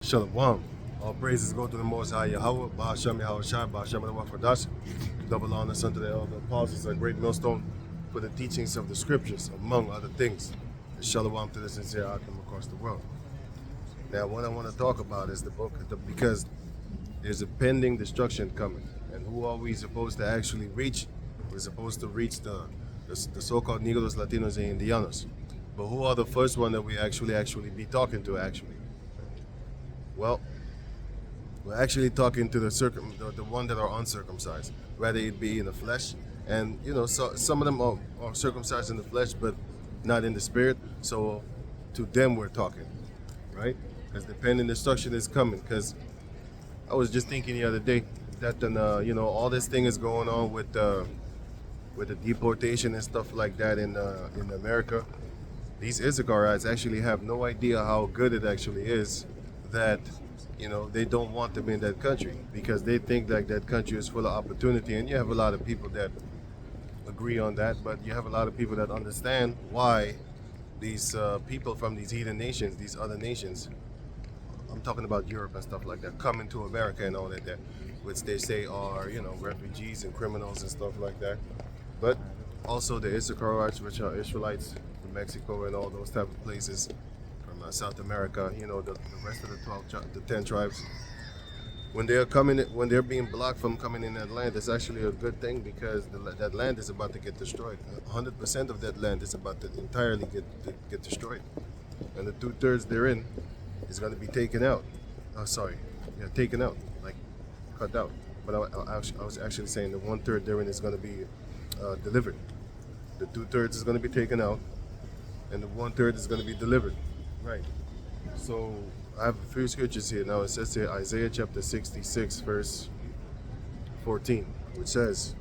Shalom. All praises go to the Most High Yahweh, Ba'ashem Yahawashi, Ba'ashem Yahawashi. Double honors unto the elder apostles, a great millstone for the teachings of the scriptures, among other things. And shalom to the sincere outcome across the world. Now, what I want to talk about is the book, because there's a pending destruction coming. And who are we supposed to actually reach? We're supposed to reach the so-called Negros, Latinos, and Indianos. But who are the first one that we actually be talking to, actually? Well, we're actually talking to the one that are uncircumcised, whether it be in the flesh, and so some of them are circumcised in the flesh, but not in the spirit. So to them we're talking, right? Because the pending destruction is coming. Because I was just thinking the other day that all this thing is going on with the deportation and stuff like that in America. These Issacharites actually have no idea how good it actually is that they don't want them in that country, because they think that country is full of opportunity. And you have a lot of people that agree on that, but you have a lot of people that understand why these people from these heathen nations, these other nations, I'm talking about Europe and stuff like that, come into America and all that, which they say are refugees and criminals and stuff like that. But also the Issacharites, which are Israelites from Mexico and all those type of places, South America, the rest of the 10 tribes, when they're being blocked from coming in that land, it's actually a good thing, because that land is about to get destroyed. 100% of that land is about to entirely get destroyed, and the 2/3 therein is going to be taken out. Taken out, like cut out. But I was actually saying the 1/3 therein is going to be delivered. The 2/3 is going to be taken out, and the 1/3 is going to be delivered. Right. So I have a few scriptures here. Now it says here, Isaiah chapter 66, verse 14, which says,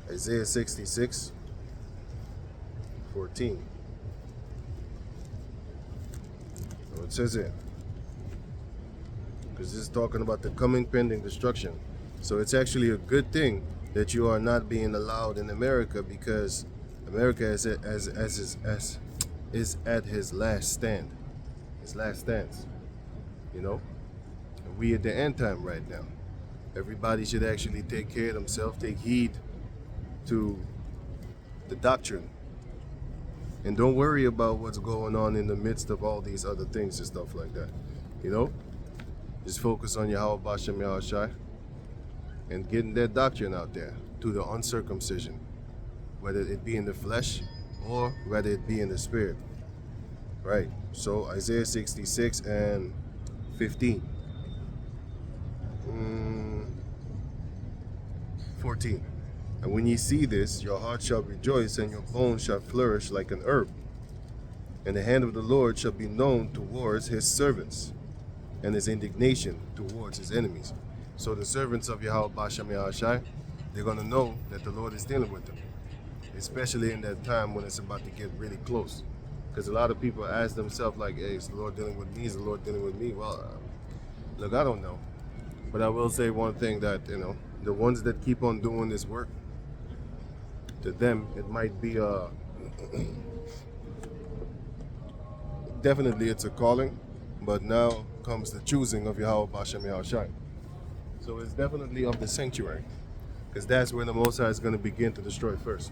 Isaiah 66, 14. So it says here, because this is talking about the coming pending destruction. So it's actually a good thing that you are not being allowed in America, because America is at his last stand, his last stance. And we at the end time right now. Everybody should actually take care of themselves, take heed to the doctrine, and don't worry about what's going on in the midst of all these other things and stuff like that. Just focus on Yahweh Bashem Yahawashi and getting that doctrine out there to the uncircumcision, whether it be in the flesh or whether it be in the spirit. Right. So Isaiah 66 and 15. 14. And when ye see this, your heart shall rejoice, and your bones shall flourish like an herb. And the hand of the Lord shall be known towards his servants, and his indignation towards his enemies. So the servants of Yahweh Bashem Yahawashi, they're going to know that the Lord is dealing with them, especially in that time when it's about to get really close. Because a lot of people ask themselves, like, hey, is the Lord dealing with me? Is the Lord dealing with me? Well, look, I don't know. But I will say one thing, that, the ones that keep on doing this work, to them, it might be definitely it's a calling, but now comes the choosing of Yahweh Bashem Yahawashi. So it's definitely of the sanctuary, because that's where the Most High is going to begin to destroy first.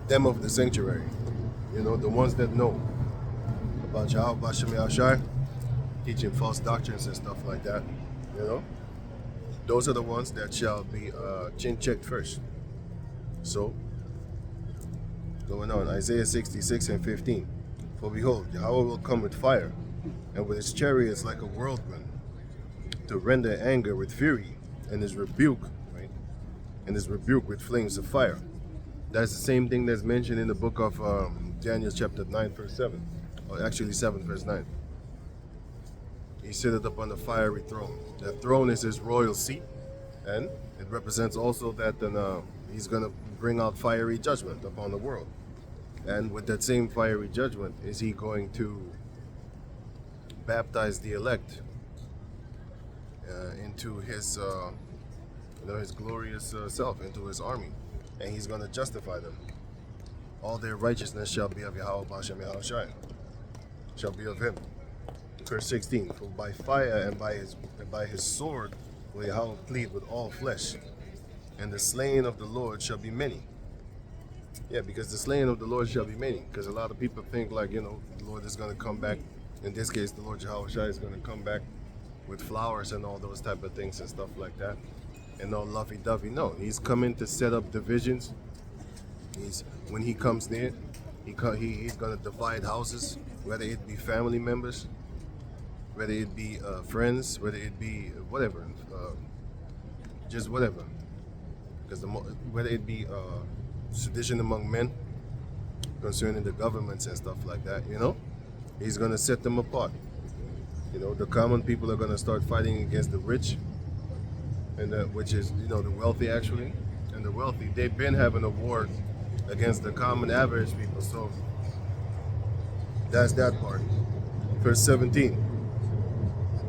Them of the sanctuary, the ones that know about Yahweh Bashem Yahawashi, teaching false doctrines and stuff like that, those are the ones that shall be chin-checked first. So, going on, Isaiah 66 and 15. For behold, Yahweh will come with fire, and with his chariots like a whirlwind, to render anger with fury, and his rebuke, right? And his rebuke with flames of fire. That's the same thing that's mentioned in the book of Daniel chapter 9, verse 7. Or actually 7, verse 9. He sitteth upon a fiery throne. That throne is his royal seat, and it represents also that he's going to bring out fiery judgment upon the world. And with that same fiery judgment, is he going to baptize the elect into his, his glorious self, into his army, and he's going to justify them. All their righteousness shall be of Yahawashi, shall be of him. Verse 16, for by fire and by his sword will Yahweh plead with all flesh, and the slain of the Lord shall be many. Yeah, because the slain of the Lord shall be many. Because a lot of people think like, the Lord is going to come back. In this case, the Lord Yahawashi is going to come back with flowers and all those type of things and stuff like that. And all lovey-dovey. No, he's coming to set up divisions. When he comes near, he's going to divide houses, whether it be family members, whether it be friends, whether it be whatever, just whatever. Because whether it be sedition among men concerning the governments and stuff like that, he's going to set them apart. The common people are going to start fighting against the rich, and which is the wealthy actually. And the wealthy, they've been having a war against the common average people. So that's that part. Verse 17.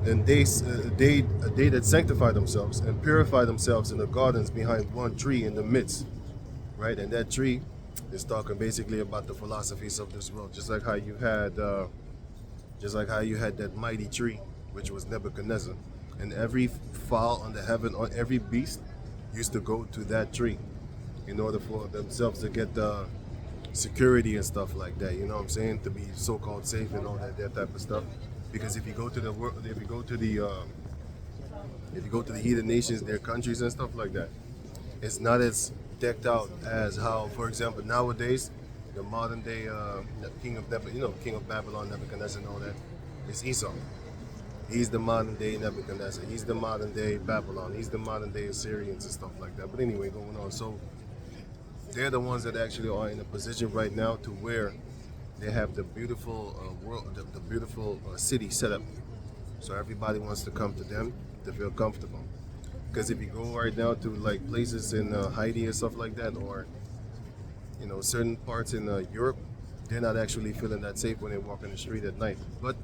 Then they that sanctify themselves and purify themselves in the gardens behind one tree in the midst. Right, and that tree is talking basically about the philosophies of this world, just like how you had that mighty tree, which was Nebuchadnezzar, and every fowl under heaven, or every beast, used to go to that tree in order for themselves to get the security and stuff like that. You know what I'm saying? To be so-called safe and all that type of stuff. Because if you go to the world, if you go to the heathen nations, their countries and stuff like that, it's not as decked out as how, for example, nowadays, the modern day king of Babylon, Nebuchadnezzar and all that, is Esau. He's the modern day Nebuchadnezzar. He's the modern day Babylon. He's the modern day Assyrians and stuff like that. But anyway, going on. So they're the ones that actually are in a position right now to where they have the beautiful the beautiful city set up. So everybody wants to come to them to feel comfortable. Because if you go right now to like places in Haiti and stuff like that, or certain parts in Europe, they're not actually feeling that safe when they walk in the street at night. But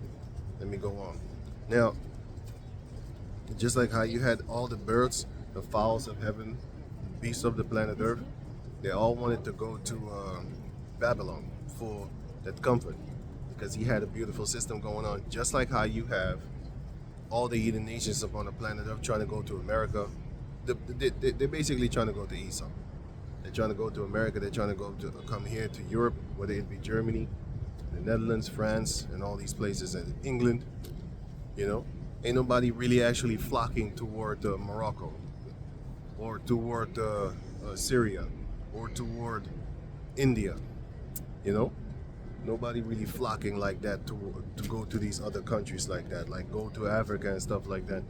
let me go on. Now, just like how you had all the birds, the fowls of heaven, beasts of the planet Earth, they all wanted to go to Babylon for that comfort, because he had a beautiful system going on, just like how you have all the heathen nations upon the planet Earth trying to go to America. They're basically trying to go to Esau. They're trying to go to America. They're trying to come here to Europe, whether it be Germany, the Netherlands, France, and all these places, and England. Ain't nobody really actually flocking toward Morocco, or toward Syria, or toward India. Nobody really flocking like that to go to these other countries like that, like go to Africa and stuff like that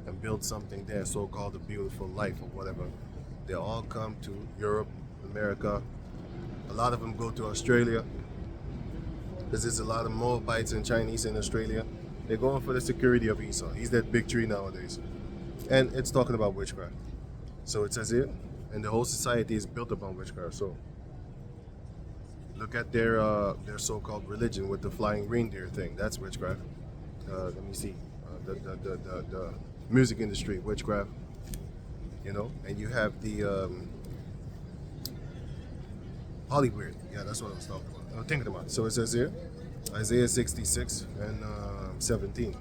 and build something there, so-called a beautiful life or whatever. They all come to Europe, America. A lot of them go to Australia, because there's a lot of Moabites and Chinese in Australia. They're going for the security of Esau. He's that big tree nowadays. And it's talking about witchcraft. So it says here, and the whole society is built upon witchcraft. So look at their so-called religion with the flying reindeer thing. That's witchcraft. Let me see. The music industry, witchcraft. And you have the Hollywood. Yeah, that's what I was talking about. I was thinking about. So it says here, Isaiah 66 and 17.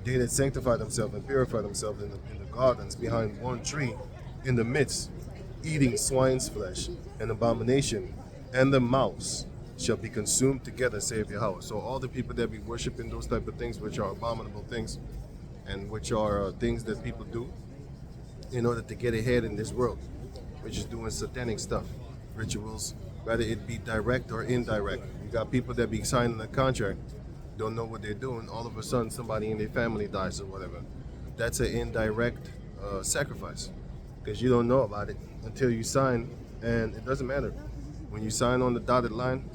They that sanctify themselves and purify themselves in the gardens behind one tree in the midst, eating swine's flesh, an abomination, and the mouse shall be consumed together, saith Yahweh. So all the people that be worshiping those type of things, which are abominable things, and which are things that people do in order to get ahead in this world, which is doing satanic stuff, rituals, whether it be direct or indirect. You got people that be signing a contract, don't know what they're doing, all of a sudden somebody in their family dies or whatever. That's an indirect sacrifice, because you don't know about it until you sign, and it doesn't matter. When you sign on the dotted line,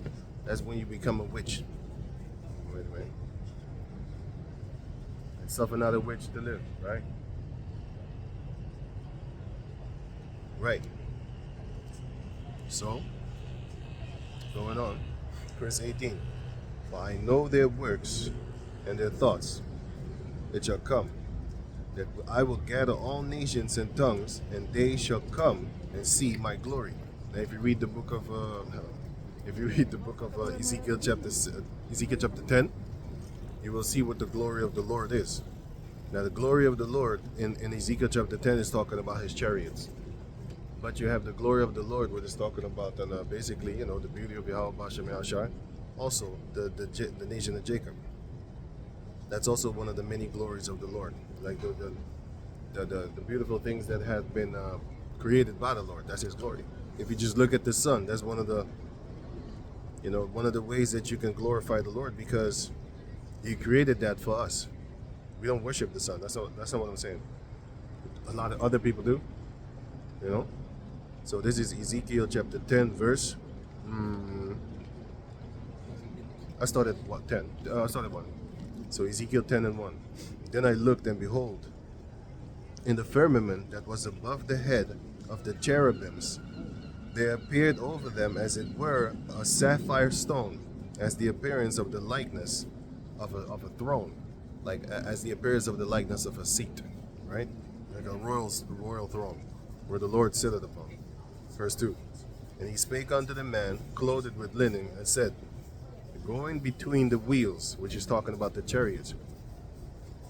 that's when you become a witch. Wait a minute. And suffer not a witch to live, right? Right. So, going on. Verse 18. For I know their works, and their thoughts. It shall come that I will gather all nations and tongues, and they shall come and see my glory. Now, if you read the book of Ezekiel chapter 10, you will see what the glory of the Lord is. Now, the glory of the Lord in Ezekiel chapter 10 is talking about his chariots. But you have the glory of the Lord, where it's talking about basically, the beauty of Yahawashi, also the nation of Jacob. That's also one of the many glories of the Lord, like the beautiful things that have been created by the Lord. That's his glory. If you just look at the sun, that's one of the ways that you can glorify the Lord, because he created that for us. We don't worship the sun. That's not what I'm saying. A lot of other people do, So this is Ezekiel chapter 10 verse. I started 10. I started 1. So Ezekiel 10 and 1. Then I looked, and behold, in the firmament that was above the head of the cherubims, there appeared over them as it were a sapphire stone, as the appearance of the likeness of a throne, like as the appearance of the likeness of a seat, right? Like a royal throne, where the Lord sitteth upon. Verse 2. And he spake unto the man, clothed with linen, and said, going between the wheels, which is talking about the chariots,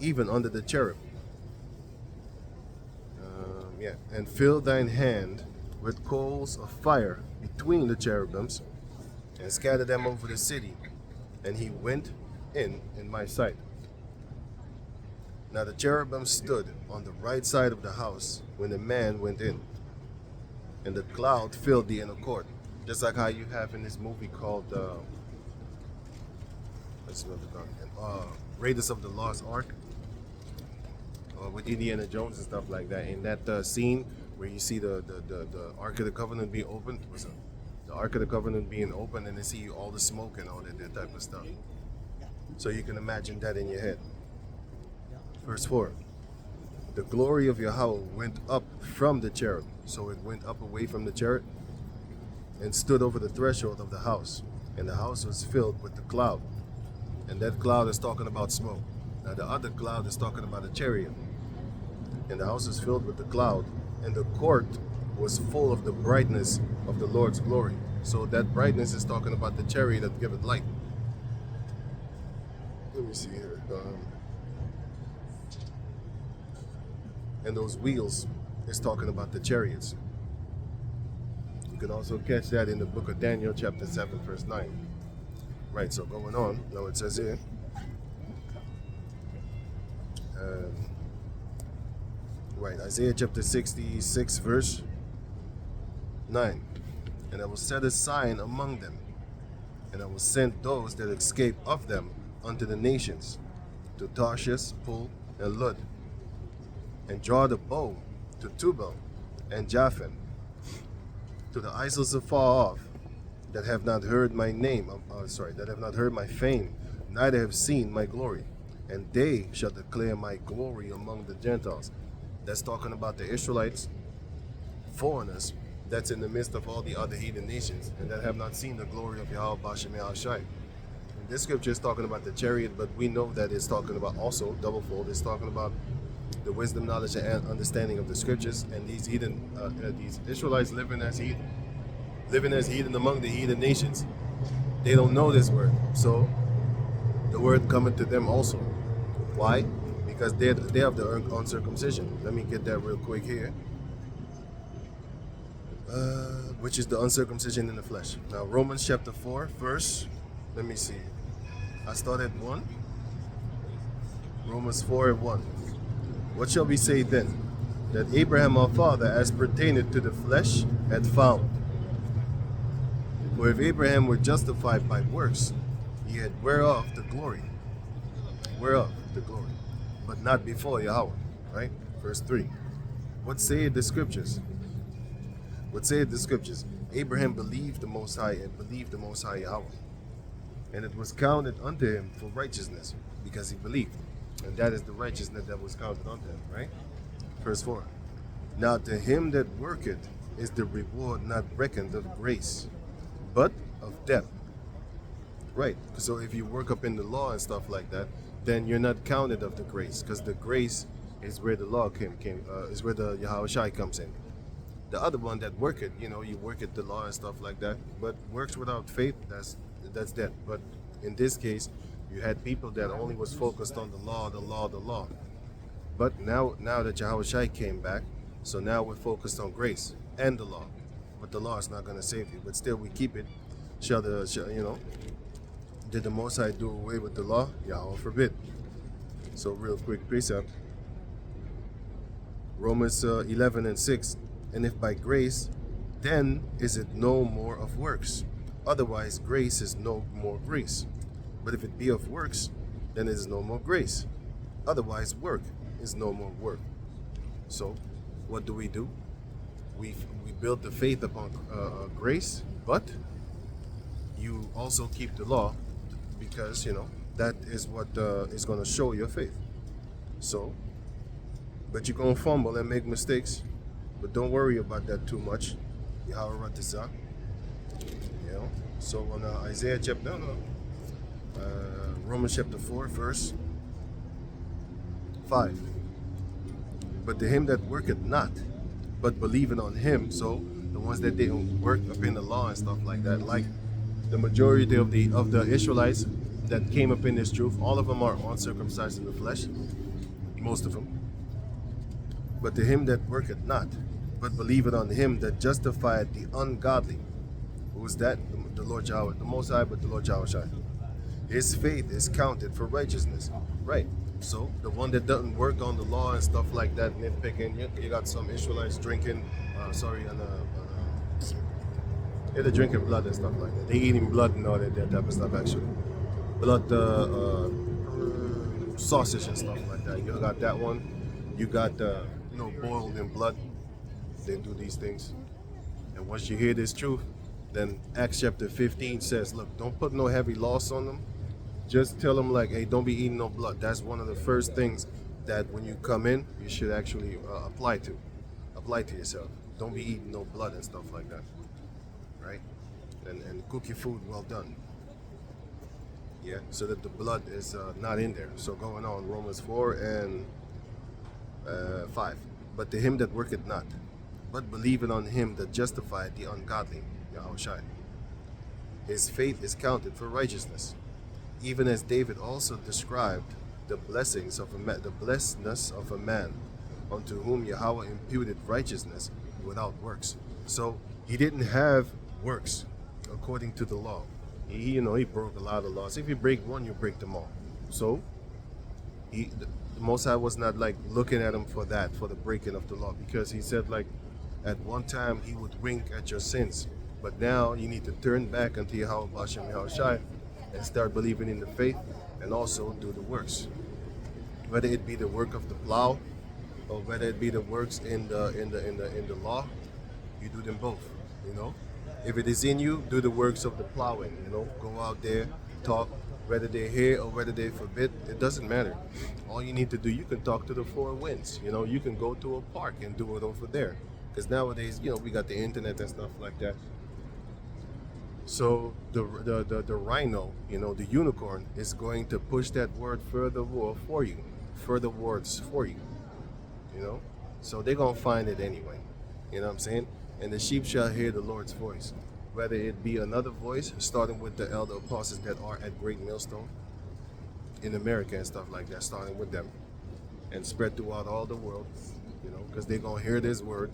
even under the cherub, and fill thine hand with coals of fire between the cherubims, and scatter them over the city. And he went in my sight. Now the cherubim stood on the right side of the house when the man went in, and the cloud filled the inner court, just like how you have in this movie called Raiders of the Lost Ark, with Indiana Jones and stuff like that. In that scene where you see the Ark of the Covenant being opened, the Ark of the Covenant being opened, and they see all the smoke and all that type of stuff. So you can imagine that in your head. Verse 4. The glory of Yahweh went up from the cherub. So it went up away from the cherub and stood over the threshold of the house. And the house was filled with the cloud. And that cloud is talking about smoke. Now the other cloud is talking about a chariot. And the house is filled with the cloud. And the court was full of the brightness of the Lord's glory. So that brightness is talking about the chariot that giveth light. Let me see here. And those wheels is talking about the chariots. You can also catch that in the book of Daniel chapter 7 verse 9. Right, so going on, now it says here, Isaiah chapter 66 verse 9. And I will set a sign among them, and I will send those that escape of them unto the nations, to Tarshish, Pul, and Lud, and draw the bow to Tubal and Japhan, to the isles afar off, that have not heard my name, that have not heard my fame, neither have seen my glory, and they shall declare my glory among the Gentiles. That's talking about the Israelites, foreigners, that's in the midst of all the other heathen nations, and that have not seen the glory of Yahweh Bashem Yahawashi. And this scripture is talking about the chariot, but we know that it's talking about also doublefold. It's talking about the wisdom, knowledge, and understanding of the scriptures, and these heathen, these Israelites living as heathen among the heathen nations. They don't know this word, so the word cometh to them also. Why? Because they have the uncircumcision. Let me get that real quick here. Which is the uncircumcision in the flesh. Now Romans chapter 4 verse, let me see. I started 1. Romans 4 and 1. What shall we say then? That Abraham our father, as pertained to the flesh, had found. For if Abraham were justified by works, he had whereof the glory. Whereof the glory. But not before Yahweh. Right? Verse 3. What saith the scriptures? What saith the scriptures? Abraham believed the Most High, and believed the Most High Yahweh. And it was counted unto him for righteousness, because he believed. And that is the righteousness that was counted unto him, right? Verse 4. Now to him that worketh is the reward not reckoned of grace, but of debt. Right. So if you work up in the law and stuff like that, then you're not counted of the grace, because the grace is where the law is where the Yahawashi comes in. The other one that work it, you work at the law and stuff like that, but works without faith, that's dead. But in this case, you had people that only was focused on the law, the law, the law. But now that Yahawashi came back, so now we're focused on grace and the law. But the law is not going to save you. But still, we keep it. Did the Most High do away with the law? Yahweh forbid. So real quick precept. Romans 11:6. And if by grace, then is it no more of works. Otherwise, grace is no more grace. But if it be of works, then it is no more grace. Otherwise, work is no more work. So, what do? We build the faith upon grace, but you also keep the law, because that is what is going to show your faith. So, but you're going to fumble and make mistakes, but don't worry about that too much. Yahweh wrote this up. So on Isaiah chapter Romans chapter 4 verse 5. But to him that worketh not, but believing on him. So the ones that didn't work up in the law and stuff like that, like the majority of the Israelites that came up in this truth, all of them are uncircumcised in the flesh, most of them. But to him that worketh not, but believeth on him that justifieth the ungodly. Who is that? The Lord Yahweh, the Most High, but the Lord Yahawashi. His faith is counted for righteousness. Right. So the one that doesn't work on the law and stuff like that, nitpicking, you got some Israelites drinking, they're drinking blood and stuff like that. They eating blood and all that type of stuff, actually. Blood, sausage and stuff like that. You got that one. You got, boiled in blood. They do these things. And once you hear this truth, then Acts chapter 15 says, look, don't put no heavy loss on them. Just tell them, like, hey, don't be eating no blood. That's one of the first things that when you come in, you should actually apply to yourself. Don't be eating no blood and stuff like that, right? And cook your food well done. Yeah, so that the blood is not in there. So going on, Romans 4 and 5. But to him that worketh not, but believing on him that justifieth the ungodly, Yahawashi, his faith is counted for righteousness. Even as David also described the blessings of the blessedness of a man unto whom Yahweh imputed righteousness without works. So he didn't have works according to the law. He broke a lot of laws. If you break one, you break them all. So the Most High was not like looking at him for that, for the breaking of the law, because he said, like, at one time he would wink at your sins, but now you need to turn back unto Yahweh Bashem Yahawashi and start believing in the faith and also do the works. Whether it be the work of the plow or whether it be the works in the law, you do them both. If it is in you, do the works of the plowing. Go out there, talk, whether they're here or whether they forbid, it doesn't matter. All you need to do, you can talk to the four winds. You can go to a park and do it over there. Because nowadays, we got the internet and stuff like that. So the rhino, the unicorn, is going to push that word further for you, further words for you. So they're gonna find it anyway. You know what I'm saying? And the sheep shall hear the Lord's voice, whether it be another voice, starting with the elder apostles that are at Great Millstone in America and stuff like that, starting with them, and spread throughout all the world. Because they're gonna hear this word,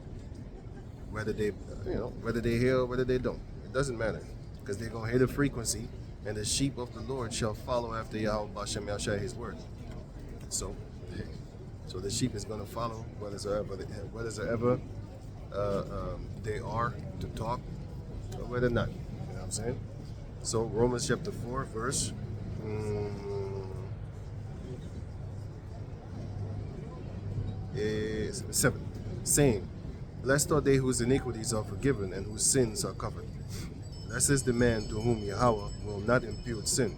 whether they hear or whether they don't. It doesn't matter. Because they're going to hear the frequency, and the sheep of the Lord shall follow after Yahweh Bashem Yahawashi, his word. So the sheep is going to follow whether they are to talk or whether not. You know what I'm saying? So Romans chapter 4, verse 7, saying, blessed are they whose iniquities are forgiven and whose sins are covered. Blessed is the man to whom Yahweh will not impute sin.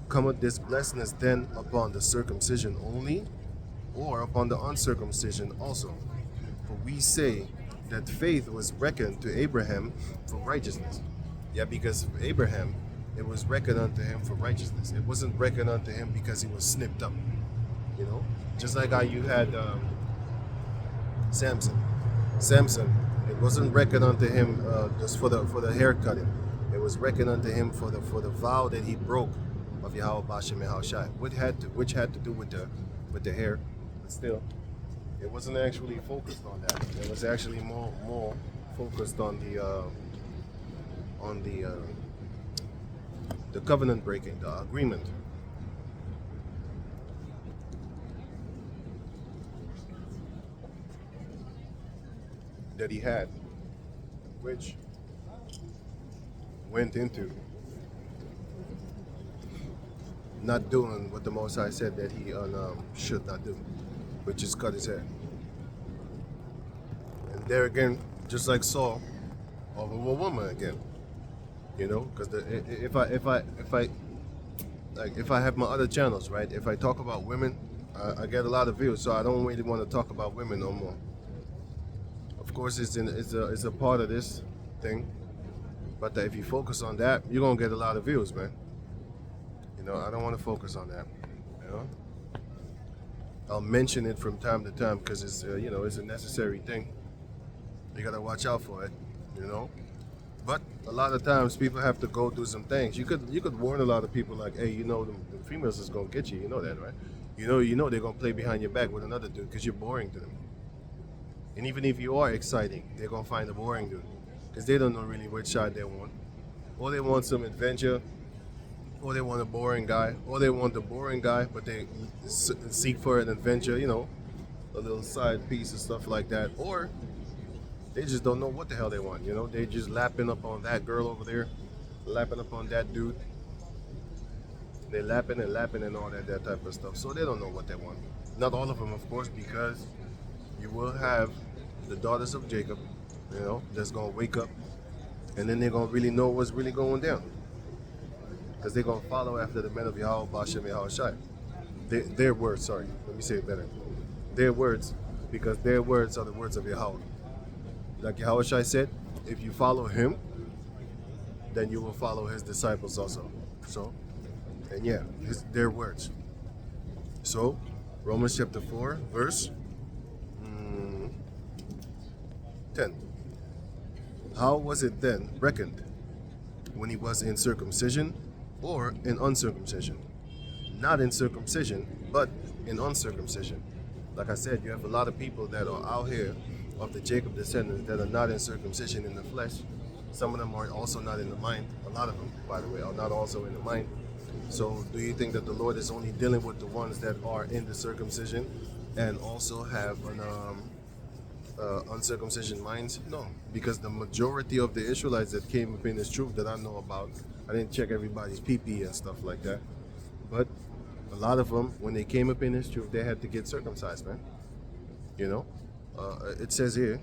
Cometh this blessedness then upon the circumcision only, or upon the uncircumcision also? For we say that faith was reckoned to Abraham for righteousness. Yeah, because Abraham, it was reckoned unto him for righteousness. It wasn't reckoned unto him because he was snipped up. You know, just like how you had Samson. It wasn't reckoned unto him just for the hair cutting. It was reckoned unto him for the vow that he broke of Yahawashi and Yahawashi, which had to do with the hair, but still, it wasn't actually focused on that. It was actually more focused on the covenant breaking, the agreement. That he had, which went into not doing what the Most High said that he should not do, which is cut his hair. And there again, just like Saul, over a woman again, you know, because if I have my other channels, right, if I talk about women, I get a lot of views, so I don't really want to talk about women no more. Of course, it's a part of this thing, but if you focus on that, you're gonna get a lot of views, man. You know, I don't want to focus on that. You know, I'll mention it from time to time because it's you know, it's a necessary thing. You gotta watch out for it. You know, but a lot of times people have to go through some things. You could warn a lot of people like, hey, you know, the females is gonna get you. You know that, right? You know they're gonna play behind your back with another dude because you're boring to them. And even if you are exciting, they're gonna find a boring dude because they don't know really which side they want. Or they want some adventure, or they want a boring guy, or they want the boring guy, but they seek for an adventure, you know, a little side piece and stuff like that. Or they just don't know what the hell they want, you know. They just lapping up on that girl over there, lapping up on that dude. They're lapping and all that type of stuff. So they don't know what they want. Not all of them, of course, because you will have the daughters of Jacob, you know, that's going to wake up, and then they're going to really know what's really going down. Because they're going to follow after the men of Yahawashi and Yahawashi. Their words, sorry, let me say it better. Their words, because their words are the words of Yahweh. Like Yahawashi said, if you follow him, then you will follow his disciples also. So, and yeah, their words. So, Romans chapter 4, verse 10. How was it then reckoned when he was in circumcision or in uncircumcision? Not in circumcision, but in uncircumcision. Like I said, you have a lot of people that are out here of the Jacob descendants that are not in circumcision in the flesh. Some of them are also not in the mind. A lot of them, by the way, are not also in the mind. So do you think that the Lord is only dealing with the ones that are in the circumcision and also have an uncircumcision minds? No, because the majority of the Israelites that came up in this truth that I know about, I didn't check everybody's PP and stuff like that, but a lot of them, when they came up in this truth, they had to get circumcised, man. You know, it says here,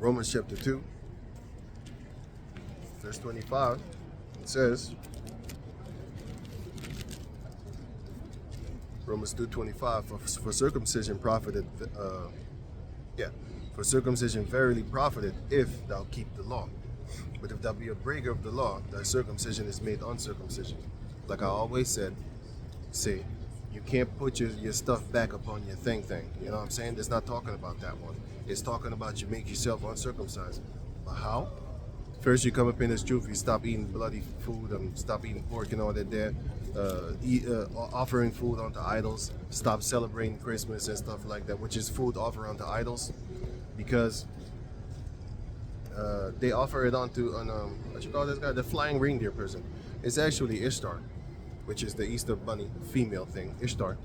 Romans chapter 2, verse 25, it says, Romans 2:25, for circumcision profited, for circumcision verily profited if thou keep the law. But if thou be a breaker of the law, thy circumcision is made uncircumcision. Like I always say, you can't put your stuff back upon your thing. You know what I'm saying? It's not talking about that one. It's talking about you make yourself uncircumcised. But how? First you come up in this truth, you stop eating bloody food and stop eating pork and all that there. Offering food unto idols, stop celebrating Christmas and stuff like that, which is food offered unto idols, because they offer it onto what you call this guy, the flying reindeer person. It's actually Ishtar, which is the Easter bunny female thing. Ishtar,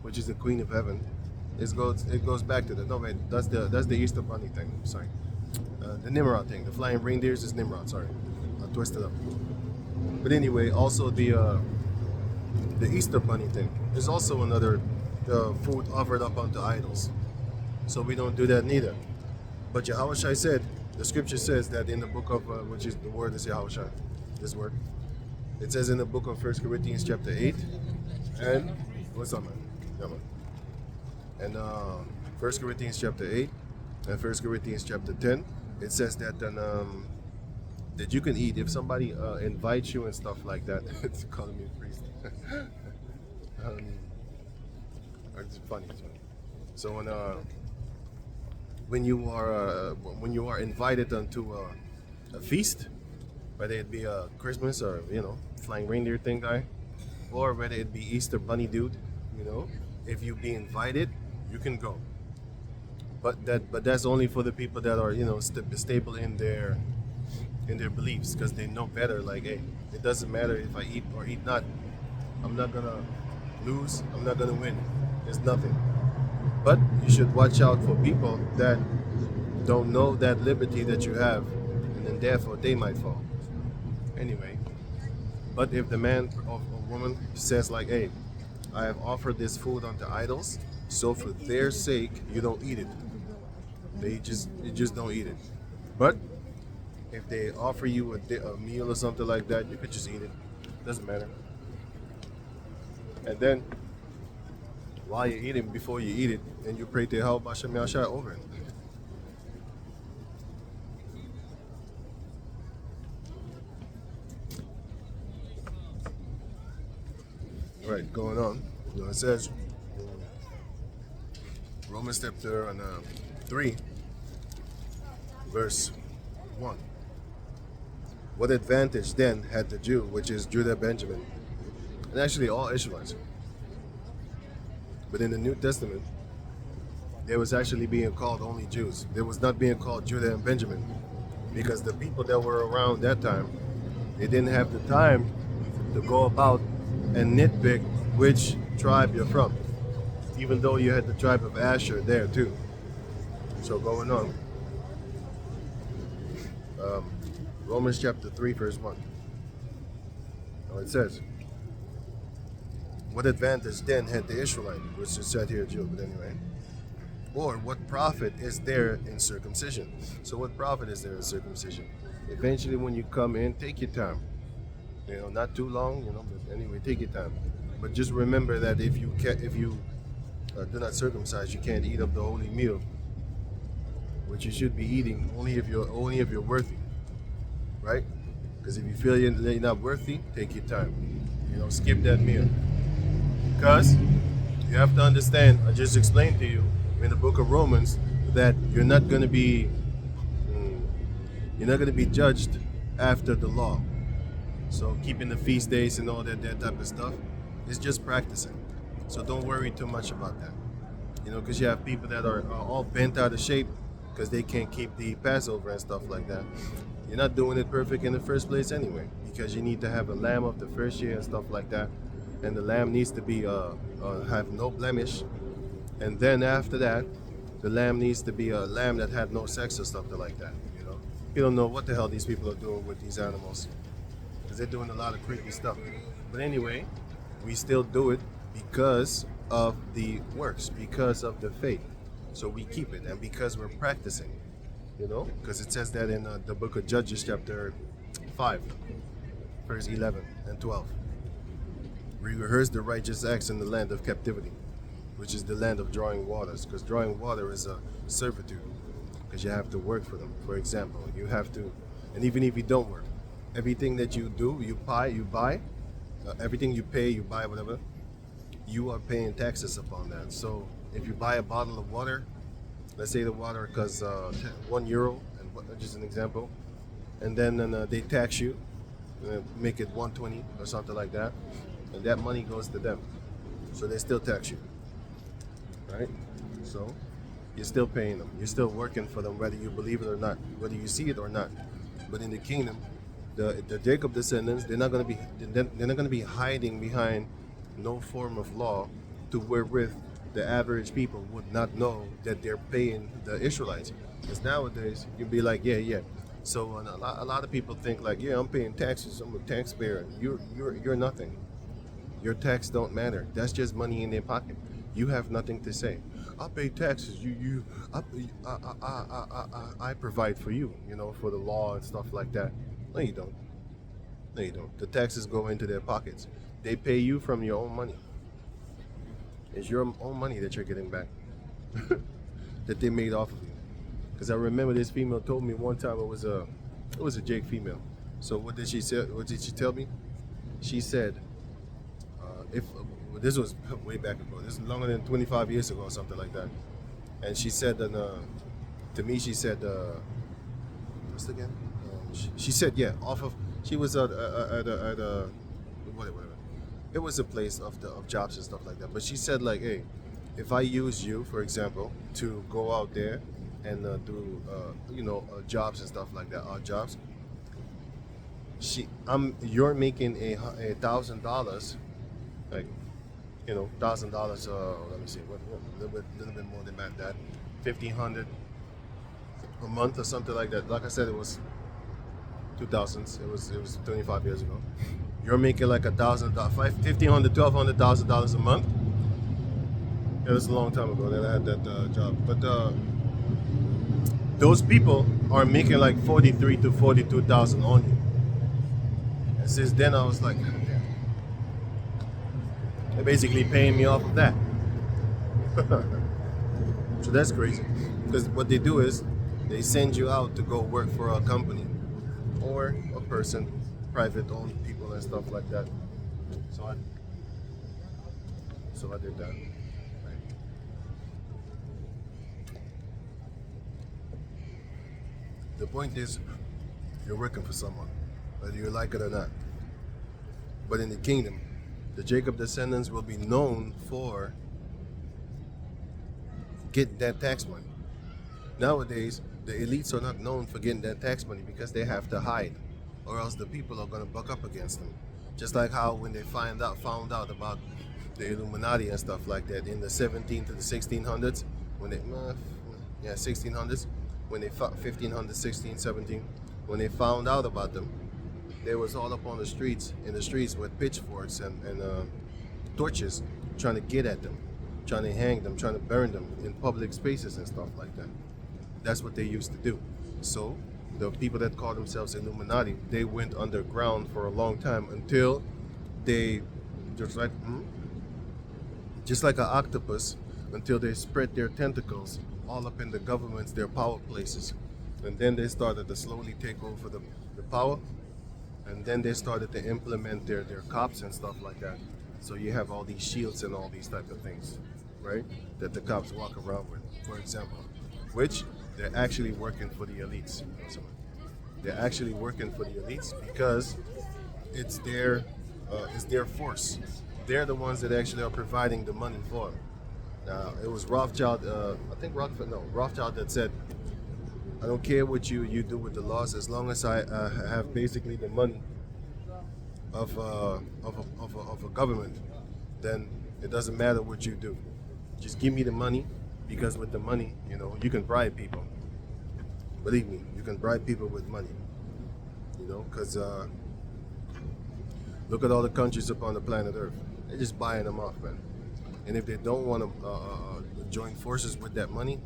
which is the queen of heaven. It goes back to that's the Easter bunny thing. Sorry, the Nimrod thing. The flying reindeers is Nimrod. Sorry, I twisted up. But anyway, also the Easter bunny thing is also another food offered up unto idols. So we don't do that neither. But Yahawashi said, the scripture says that in the book of, which is the word is Yahawashi, this word. It says in the book of 1 Corinthians chapter 8, and, what's up, man? Yeah, man. And 1 Corinthians chapter 8 and 1 Corinthians chapter 10, it says that that you can eat. If somebody invites you and stuff like that, it's calling me a priest. It's funny. So when you are invited onto a feast, whether it be a Christmas or flying reindeer thing guy, or whether it be Easter bunny dude, if you be invited, you can go. But that's only for the people that are stable in their beliefs, because they know better. Like, hey, it doesn't matter if I eat or eat not. I'm not gonna lose. I'm not gonna win. It's nothing. But you should watch out for people that don't know that liberty that you have, and then therefore they might fall. Anyway, but if the man or woman says like, hey, I have offered this food unto idols, so for their sake you don't eat it. You just don't eat it. But if they offer you a meal or something like that, you could just eat it. Doesn't matter. And then while you're eating, before you eat it, and you pray to Yahawashi over it. Right, going on. It says Romans chapter 3, verse 1. What advantage then had the Jew, which is Judah, Benjamin, and actually all Israelites? But in the New Testament, there was actually being called only Jews. There was not being called Judah and Benjamin, because the people that were around that time, they didn't have the time to go about and nitpick which tribe you're from, even though you had the tribe of Asher there too. So going on, Romans chapter 3, verse 1. It says, what advantage then had the Israelite, which is said here Jew, but anyway, or what profit is there in circumcision? So what profit is there in circumcision? Eventually when you come in, take your time. Not too long, but anyway, take your time. But just remember that if you do not circumcise, you can't eat of the holy meal, which you should be eating only if you're worthy, right? Because if you feel you're not worthy, take your time. Skip that meal. Because you have to understand, I just explained to you in the book of Romans that you're not going to be judged after the law. So keeping the feast days and all that type of stuff is just practicing. So don't worry too much about that. Because you have people that are all bent out of shape because they can't keep the Passover and stuff like that. You're not doing it perfect in the first place anyway, because you need to have a lamb of the first year and stuff like that. And the lamb needs to be have no blemish. And then after that, the lamb needs to be a lamb that had no sex or something like that. You don't know what the hell these people are doing with these animals, because they're doing a lot of creepy stuff. But anyway, we still do it because of the works, because of the faith. So we keep it, and because we're practicing, because it says that in the book of Judges chapter 5, verse 11 and 12. We rehearse the righteous acts in the land of captivity, which is the land of drawing waters, because drawing water is a servitude, because you have to work for them. For example, you have to, and even if you don't work, everything that you do, you buy, everything you pay, you buy, whatever, you are paying taxes upon that. So if you buy a bottle of water, let's say the water costs €1, and just an example, and then they tax you, make it 120 or something like that, and that money goes to them. So they still tax you, right? So you're still paying them. You're still working for them, whether you believe it or not, whether you see it or not. But in the kingdom, the Jacob descendants, they're not going to be hiding behind no form of law to wherewith the average people would not know that they're paying the Israelites. Because nowadays you'd be like, yeah. So a lot of people think like, yeah, I'm paying taxes. I'm a taxpayer. You're nothing. Your tax don't matter. That's just money in their pocket. You have nothing to say. I pay taxes. I provide for you. For the law and stuff like that. No, you don't. The taxes go into their pockets. They pay you from your own money. It's your own money that you're getting back, that they made off of you. Because I remember this female told me one time, it was a Jake female. So what did she say? What did she tell me? She said, if this was way back ago, this is longer than 25 years ago or something like that. And she said that to me, she said, what's it again? She said, yeah, off of, she was at a whatever. It was a place of jobs and stuff like that. But she said like, hey, if I use you, for example, to go out there and do jobs and stuff like that, odd jobs. You're making $1,000, like, $1,000. Let me see, what little bit more than that, 1,500 a month or something like that. Like I said, it was 2000s. It was 25 years ago. You're making like $1,000, $1,500, $1,200, $1,000 a month. It was a long time ago that I had that job. But those people are making like 43 to 42,000 on you. And since then, I was like, damn. They're basically paying me off of that. So that's crazy. Because what they do is they send you out to go work for a company or a person, private-owned people and stuff like that. So I did that. The point is, you're working for someone, whether you like it or not. But in the kingdom, the Jacob descendants will be known for getting that tax money. Nowadays, the elites are not known for getting that tax money because they have to hide, or else the people are going to buck up against them. Just like how when they found out about the Illuminati and stuff like that in the 17th to the 1600s, when they 1600s, when they 1500, 16, 17, when they found out about them, they was all up on the streets, with pitchforks and torches, trying to get at them, trying to hang them, trying to burn them in public spaces and stuff like that. That's what they used to do. So the people that call themselves Illuminati, they went underground for a long time until they, just like an octopus, until they spread their tentacles all up in the governments, their power places. And then they started to slowly take over the power. And then they started to implement their cops and stuff like that. So you have all these shields and all these type of things, right? That the cops walk around with, for example. Which they're actually working for the elites. So they're actually working for the elites because it's their force. They're the ones that actually are providing the money for them. Now, it was Rothschild, Rothschild that said, I don't care what you do with the laws, as long as I have basically the money of a government, then it doesn't matter what you do. Just give me the money, because with the money, you can bribe people. Believe me, you can bribe people with money. Because look at all the countries upon the planet Earth. They're just buying them off, man. And if they don't want to join forces with that money,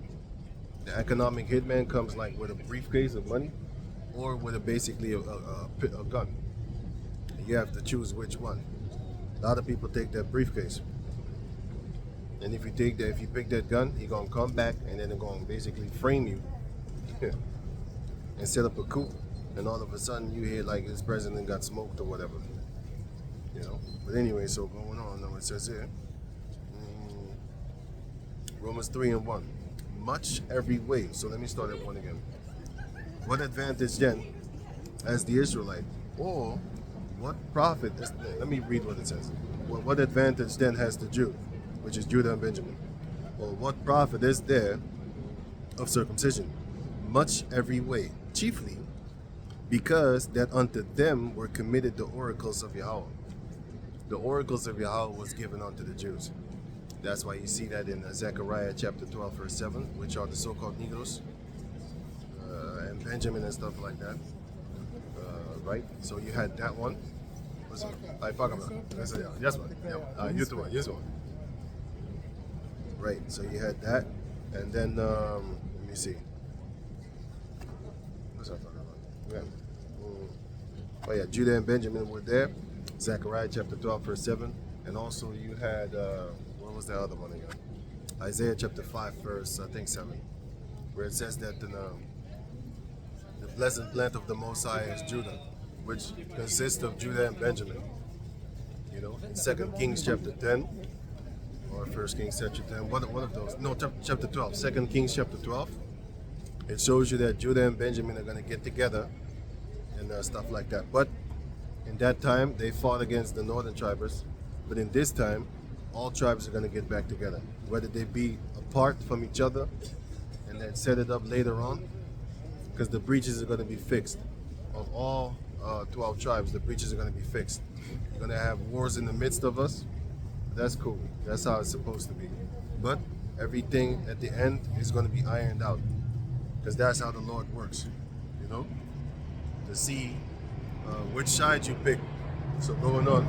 the economic hitman comes like with a briefcase of money, or with basically a gun. And you have to choose which one. A lot of people take that briefcase, and if you pick that gun, he's gonna come back, and then they're gonna basically frame you and set up a coup. And all of a sudden, you hear like this president got smoked or whatever. But anyway, so going on, it says here, Romans 3:1. Much every way. So let me start at 1 again. What advantage then as the Israelite, or what profit is, let me read what it says. What advantage then has the Jew, which is Judah and Benjamin? Or what profit is there of circumcision? Much every way, chiefly because that unto them were committed the oracles of Yahweh. The oracles of Yahweh was given unto the Jews. That's why you see that in Zechariah chapter 12, verse 7, which are the so-called Negroes and Benjamin and stuff like that. Right? So you had that one. Yes, one. You two one. Yes, one. Right. So you had that, and then let me see. What's I talking about? Oh yeah, Judah and Benjamin were there. Zechariah chapter 12, verse 7, and also you had. What was the other one again? Isaiah chapter 5, verse 7, where it says that the blessed plant of the Most High is Judah, which consists of Judah and Benjamin. You know, in 2 Kings chapter 10, or 1 Kings chapter 10, one of those. No, chapter 12. 2 Kings chapter 12. It shows you that Judah and Benjamin are going to get together and stuff like that. But in that time, they fought against the northern tribes. But in this time, all tribes are going to get back together, whether they be apart from each other and then set it up later on, because the breaches are going to be fixed. Of all 12 tribes, the breaches are going to be fixed. You're going to have wars in the midst of us. That's cool. That's how it's supposed to be. But everything at the end is going to be ironed out, because that's how the Lord works, you know, to see which side you pick. So going on,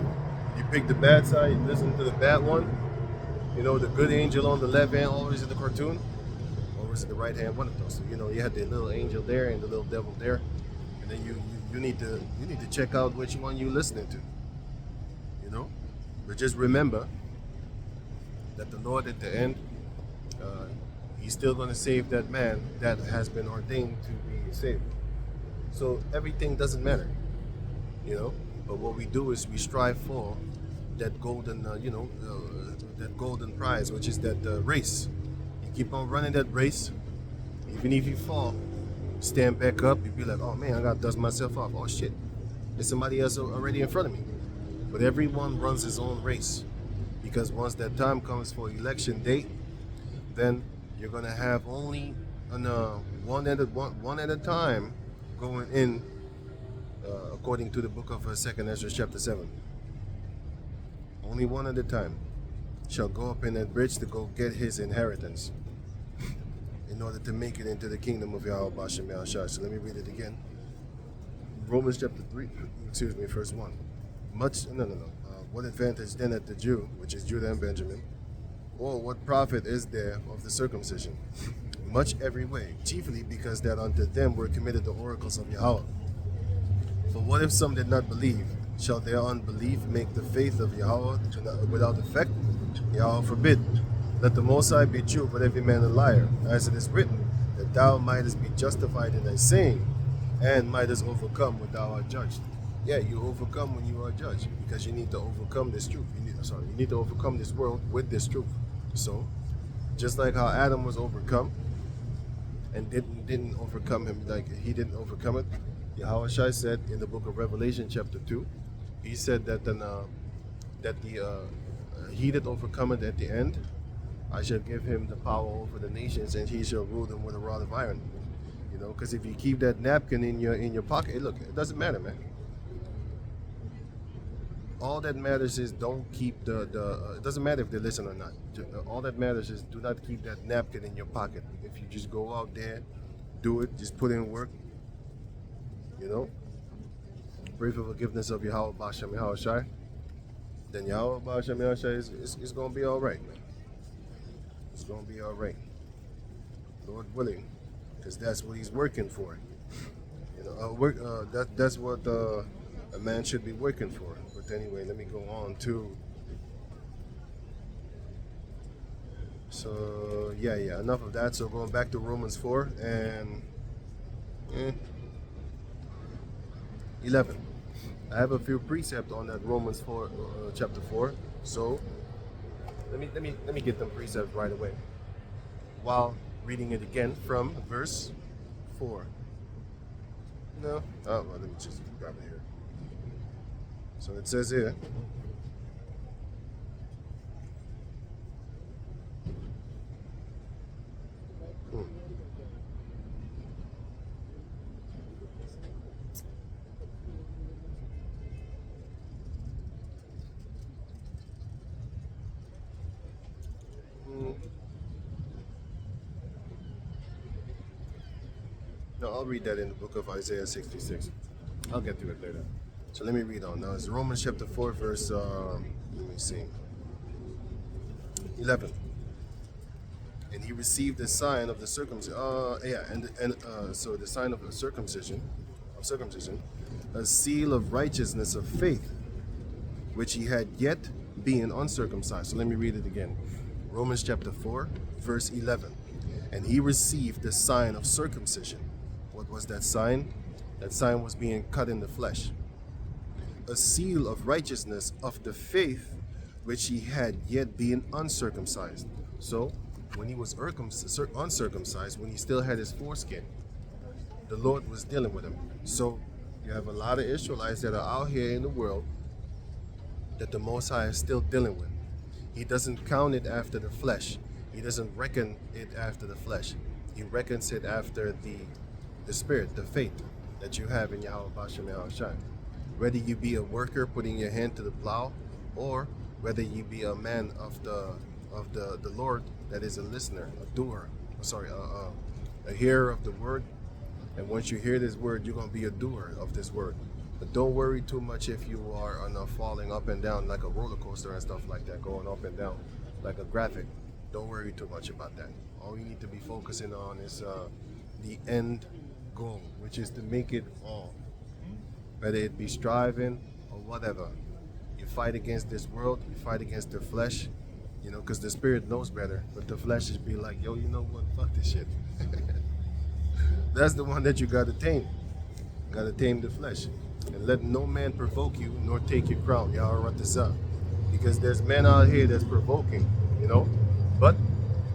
you pick the bad side, you listen to the bad one, you know, the good angel on the left hand, always in the cartoon, or is it the right hand? One of those. So, you know, you had the little angel there and the little devil there, and then you need to check out which one you're listening to, you know. But just remember that the Lord at the end, He's still going to save that man that has been ordained to be saved. So everything doesn't matter, you know. But what we do is we strive for that golden, that golden prize, which is that race. You keep on running that race. Even if you fall, stand back up. You be like, oh man, I got to dust myself off. Oh shit, there's somebody else already in front of me. But everyone runs his own race, because once that time comes for election day, then you're gonna have only one at a time going in, according to the book of 2nd Ezra chapter 7. Only one at a time shall go up in that bridge to go get his inheritance in order to make it into the kingdom of Yahawashi. So let me read it again. Romans chapter 3, verse 1. What advantage then at the Jew, which is Judah and Benjamin? Or what profit is there of the circumcision? Much every way, chiefly because that unto them were committed the oracles of Yahweh. For what if some did not believe? Shall their unbelief make the faith of Yahweh without effect? Yahweh forbid. Let the Most High be true, but every man a liar, as it is written, that thou mightest be justified in thy saying, and mightest overcome when thou art judged. Yeah, you overcome when you are judged, because you need to overcome this truth. You need to overcome this world with this truth. So, just like how Adam was overcome and didn't overcome him, like he didn't overcome it, Yahawashi said in the book of Revelation chapter 2, he said that he that overcome it at the end, I shall give him the power over the nations, and he shall rule them with a rod of iron. You know, because if you keep that napkin in your pocket, hey, look, it doesn't matter, man. All that matters is don't keep it doesn't matter if they listen or not. All that matters is do not keep that napkin in your pocket. If you just go out there, do it, just put in work, you know, pray for forgiveness of Yahweh B'Shem Yahawashi, then Yahweh B'Shem Yahawashi is going to be all right, man. It's going to be all right, Lord willing, because that's what He's working for. You know, that's what a man should be working for. But anyway, let me go on to. So yeah, enough of that. So going back to Romans 4 and 11. I have a few precepts on that Romans 4, chapter 4. So let me get them precepts right away, while reading it again from verse 4. No, well, let me just grab it here. So it says here, no, I'll read that in the book of Isaiah 66. I'll get to it later. So let me read on. Now it's Romans chapter 4, verse, let me see, 11. And he received the sign of the circumcision, so the sign of the circumcision, a seal of righteousness of faith, which he had yet being uncircumcised. So let me read it again. Romans chapter 4, verse 11. And he received the sign of circumcision. What was that sign? That sign was being cut in the flesh. a seal of righteousness of the faith which he had yet being uncircumcised. So when he was uncircumcised, when he still had his foreskin, the Lord was dealing with him. So you have a lot of Israelites that are out here in the world that the Most High is still dealing with. He doesn't count it after the flesh. He doesn't reckon it after the flesh. He reckons it after the spirit, the faith that you have in Yahawashi. Whether you be a worker putting your hand to the plow, or whether you be a man of the Lord that is a listener, a doer, a hearer of the word. And once you hear this word, you're going to be a doer of this word. But don't worry too much if you are falling up and down like a roller coaster and stuff like that, going up and down like a graphic. Don't worry too much about that. All you need to be focusing on is the end goal, which is to make it all. Whether it be striving or whatever. You fight against this world, you fight against the flesh, because the spirit knows better. But the flesh is be like, yo, you know what? Fuck this shit. That's the one that you got to tame. You got to tame the flesh. And let no man provoke you, nor take your crown. Y'all write this up. Because there's men out here that's provoking, But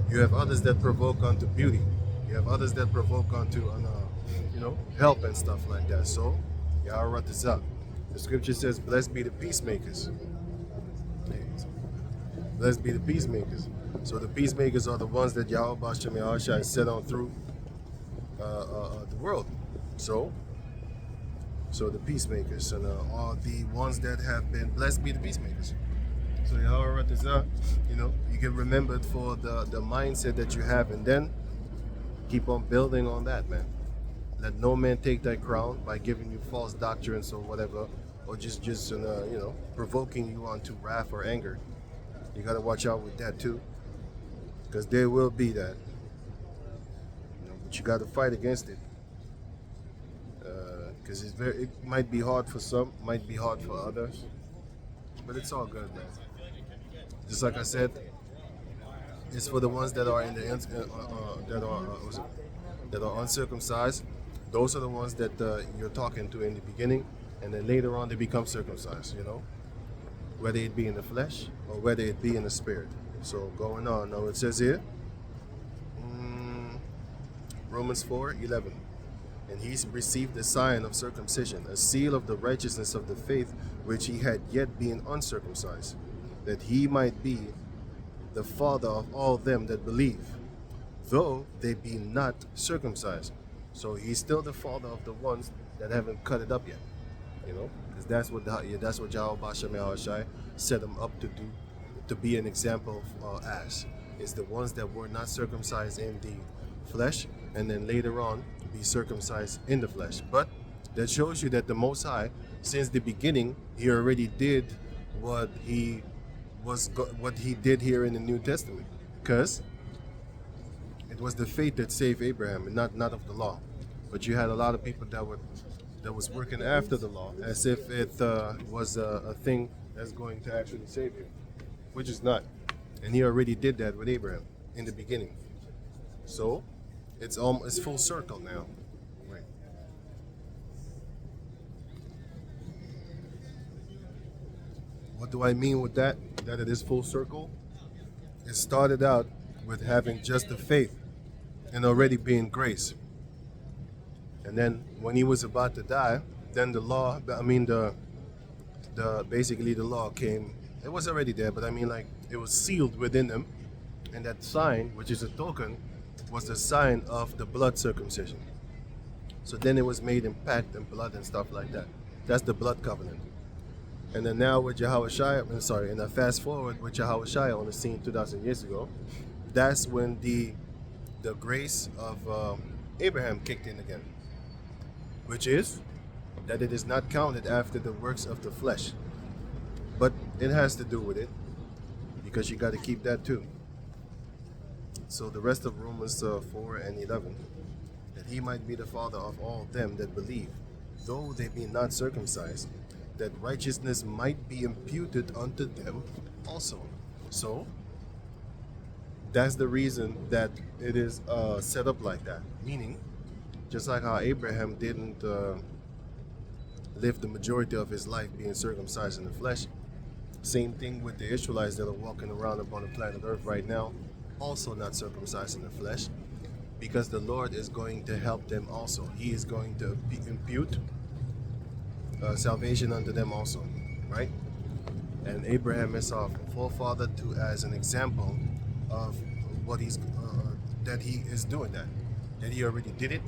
you have others that provoke unto beauty. You have others that provoke unto, help and stuff like that. So, y'all write this up. The scripture says, blessed be the peacemakers. Blessed be the peacemakers. So the peacemakers are the ones that Yahawashi set on through the world. So the peacemakers and are the ones that have been blessed be the peacemakers. So Yahawashi, you get remembered for the mindset that you have, and then keep on building on that, man. Let no man take thy crown by giving you false doctrines or whatever, or just provoking you onto wrath or anger. You gotta watch out with that too, because there will be that. But you gotta fight against it, because it might be hard for some, might be hard for others, but it's all good, man. Just like I said, it's for the ones that are in the that are uncircumcised. Those are the ones that you're talking to in the beginning, and then later on they become circumcised, whether it be in the flesh or whether it be in the spirit. So going on, now it says here, Romans 4:11, and he received the sign of circumcision, a seal of the righteousness of the faith which he had yet been uncircumcised, that he might be the father of all them that believe, though they be not circumcised. So he's still the father of the ones that haven't cut it up yet, because that's what Yahawashi set them up to do, to be an example as is the ones that were not circumcised in the flesh, and then later on be circumcised in the flesh. But that shows you that the Most High, since the beginning, he already did what he did here in the New Testament, because it was the faith that saved Abraham, and not of the law. But you had a lot of people that was working after the law, as if it was a thing that's going to actually save you, which is not. And he already did that with Abraham in the beginning. So it's full circle now. Right. What do I mean with that? That it is full circle? It started out with having just the faith and already being grace. And then when he was about to die, then the law, basically the law came. It was already there, but it was sealed within them. And that sign, which is a token, was the sign of the blood circumcision. So then it was made in pact and blood and stuff like that. That's the blood covenant. And then now with Yahawashi, and I fast forward with Yahawashi on the scene 2,000 years ago, that's when the grace of Abraham kicked in again, which is that it is not counted after the works of the flesh. But it has to do with it, because you got to keep that too. So the rest of Romans 4:11, that he might be the father of all them that believe, though they be not circumcised, that righteousness might be imputed unto them also. So that's the reason that it is set up like that. Meaning, just like how Abraham didn't lived the majority of his life being circumcised in the flesh. Same thing with the Israelites that are walking around upon the planet Earth right now, also not circumcised in the flesh, because the Lord is going to help them also. He is going to impute salvation unto them also, right? And Abraham is our forefather to as an example of what he's that he is doing that he already did it,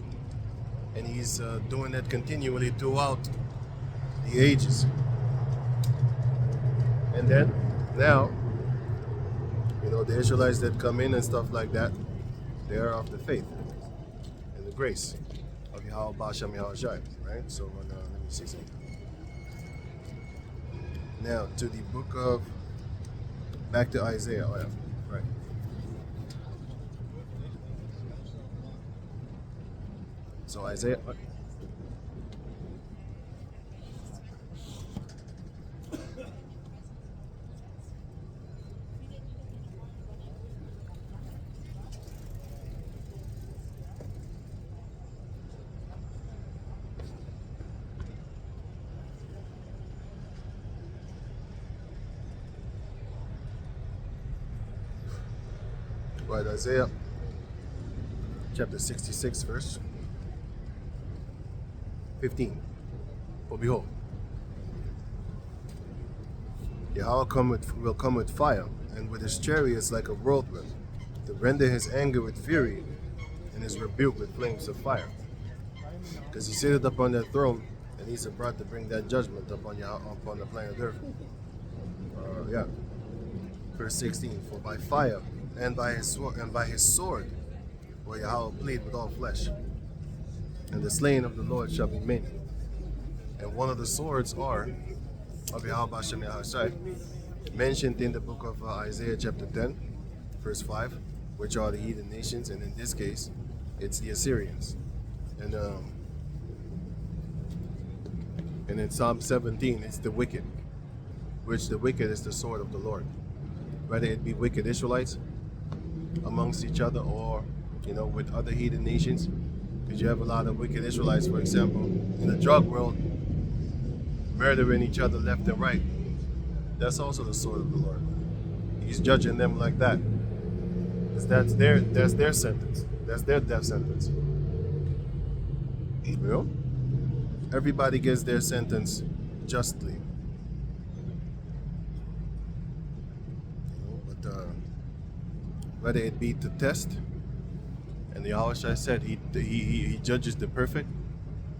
and he's doing that continually throughout the ages. And then now, the Israelites that come in and stuff like that, they are of the faith and the grace of Yahawashi, right? So let me see something. Now to the book of, back to Isaiah. Oh yeah, right. So Isaiah. Right, Isaiah chapter 66, verse 15. For behold, Yahweh will come with fire, and with his chariots like a whirlwind, to render his anger with fury, and his rebuke with flames of fire. Because he sitteth upon that throne, and he's about to bring that judgment upon the planet Earth. Verse 16. For by fire and by his sword will Yahweh plead with all flesh, and the slain of the Lord shall be many. And one of the swords are of Yahawashi, mentioned in the book of Isaiah chapter 10, verse 5, which are the heathen nations, and in this case, it's the Assyrians. And in Psalm 17, it's the wicked, which the wicked is the sword of the Lord. Whether it be wicked Israelites amongst each other, or with other heathen nations, because you have a lot of wicked Israelites, for example, in the drug world, murdering each other left and right. That's also the sword of the Lord. He's judging them like that, because that's their sentence. That's their death sentence. Everybody gets their sentence justly. Whether it be to test, and the Yahawashi said he judges the perfect.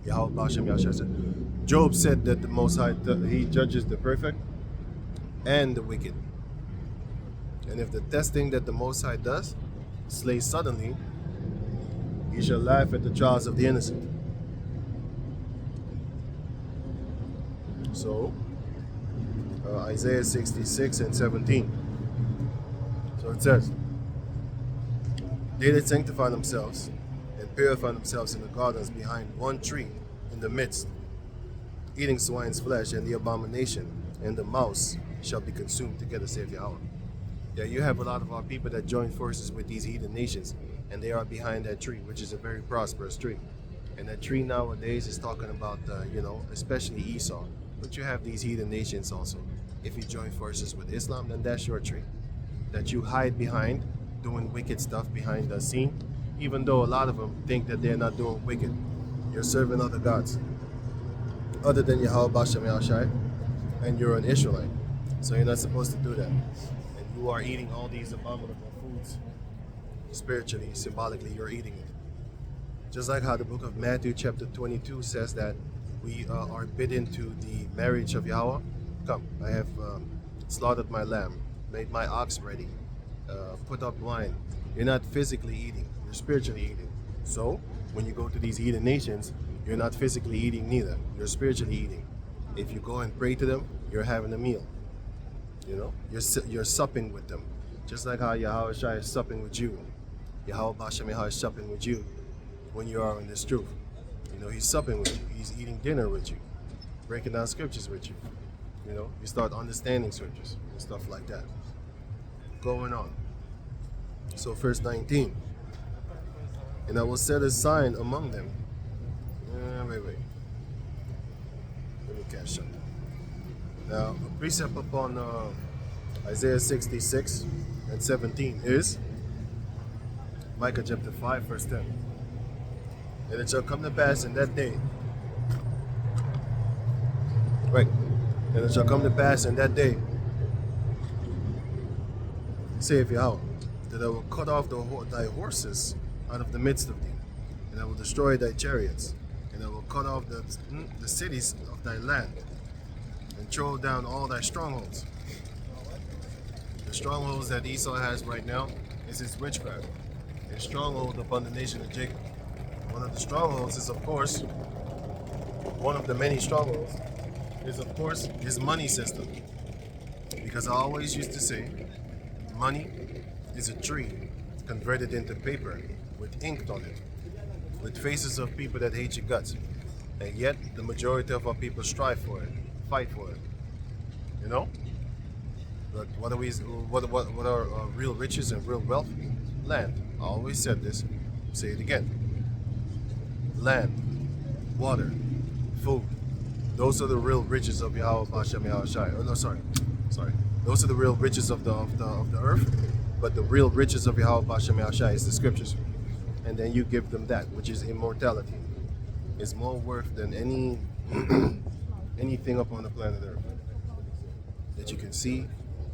Yahawashi said, Job said that the Most High, he judges the perfect and the wicked. And if the testing that the Most High does slays suddenly, he shall laugh at the trials of the innocent. So Isaiah 66 and 17. So it says, they that sanctify themselves and purify themselves in the gardens behind one tree in the midst, eating swine's flesh, and the abomination and the mouse shall be consumed together, saith Yahweh. Yeah, you have a lot of our people that join forces with these heathen nations, and they are behind that tree, which is a very prosperous tree. And that tree nowadays is talking about, especially Esau. But you have these heathen nations also. If you join forces with Islam, then that's your tree that you hide behind, doing wicked stuff behind the scene, even though a lot of them think that they're not doing wicked. You're serving other gods other than Yahawashi, and you're an Israelite, so you're not supposed to do that. And you are eating all these abominable foods. Spiritually, symbolically, you're eating it. Just like how the book of Matthew chapter 22 says that we are bidden to the marriage of Yahweh. Come, I have slaughtered my lamb, made my ox ready, put up wine. You're not physically eating, you're spiritually eating. So when you go to these heathen nations, you're not physically eating neither, you're spiritually eating. If you go and pray to them, you're having a meal. You're supping with them. Just like how Yahawashi is supping with you. Yahawashi is supping with you when you are in this truth. He's supping with you. He's eating dinner with you, breaking down scriptures with you. You start understanding scriptures and stuff like that. Going on. So verse 19. And I will set a sign among them. Wait. catch something. Now, a precept upon Isaiah 66 and 17 is Micah chapter 5, verse 10. And it shall come to pass in that day, right? And it shall come to pass in that day, saith Yahweh, that I will cut off thy horses out of the midst of thee, and I will destroy thy chariots, and I will cut off the cities of thy land, and throw down all thy strongholds. The strongholds that Esau has right now is his witchcraft, his stronghold upon the nation of Jacob. One of the strongholds is, of course, one of the many strongholds is, of course, his money system. Because I always used to say, money is a tree converted into paper with ink on it, with faces of people that hate your guts. And yet, the majority of our people strive for it, fight for it. You know? But what are real riches and real wealth? Land. I always said this. Say it again. Land, water, food. Those are the real riches of Yahweh Bashem Yahawashi. Oh no, sorry. Those are the real riches of the earth. But the real riches of Yahweh Bashem Yahawashi is the scriptures. And then you give them that, which is immortality. It's more worth than anything upon the planet Earth that you can see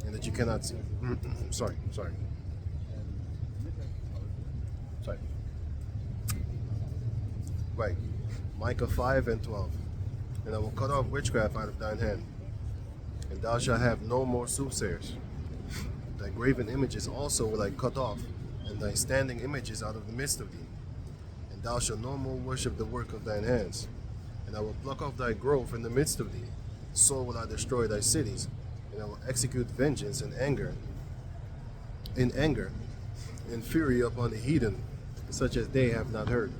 and that you cannot see. Sorry. Right. Micah 5 and 12. And I will cut off witchcraft out of thine hand, and thou shalt have no more soothsayers. Thy graven images also will I cut off, and thy standing images out of the midst of thee. And thou shalt no more worship the work of thine hands. And I will pluck off thy growth in the midst of thee. So will I destroy thy cities, and I will execute vengeance in anger, in fury upon the heathen, such as they have not heard.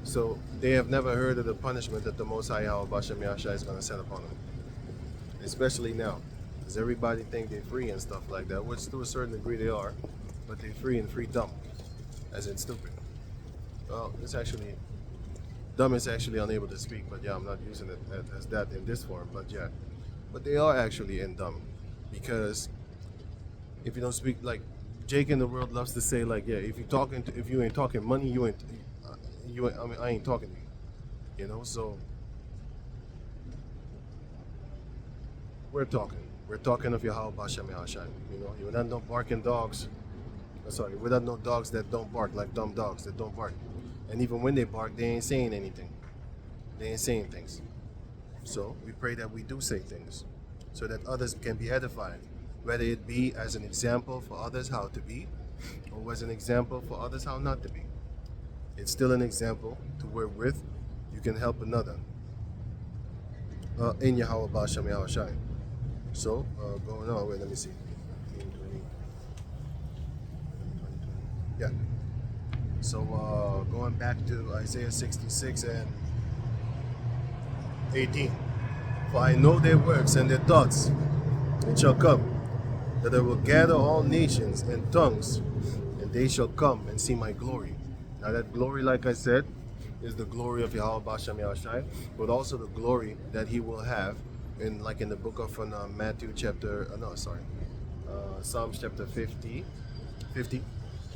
So they have never heard of the punishment that the Most High Yahweh Bashem Yahawashi is going to set upon them. Especially now, because everybody think they're free and stuff like that, which to a certain degree they are, but they're free and free dumb, as in stupid. Well, it's actually, dumb is actually unable to speak, but yeah, I'm not using it as that in this form, but yeah. But they are actually in dumb, because if you don't speak, like Jake in the world loves to say, like, yeah, if you ain't talking money, I ain't talking to you, you know. So we're talking of Yahweh Bashem Yahawashi. You know, you're not no barking dogs. Sorry, we're not no dogs that don't bark, like dumb dogs that don't bark. And even when they bark, they ain't saying anything. They ain't saying things. So we pray that we do say things, so that others can be edified, whether it be as an example for others how to be, or as an example for others how not to be. It's still an example to wherewith you can help another in Yahweh Bashem Yahawashi. So, going on, wait, let me see. Yeah. So, going back to Isaiah 66 and 18. For I know their works and their thoughts. It shall come that I will gather all nations and tongues, and they shall come and see my glory. Now that glory, like I said, is the glory of Yahweh Bashem Yahawashi, but also the glory that he will have in the book of Psalms chapter 50,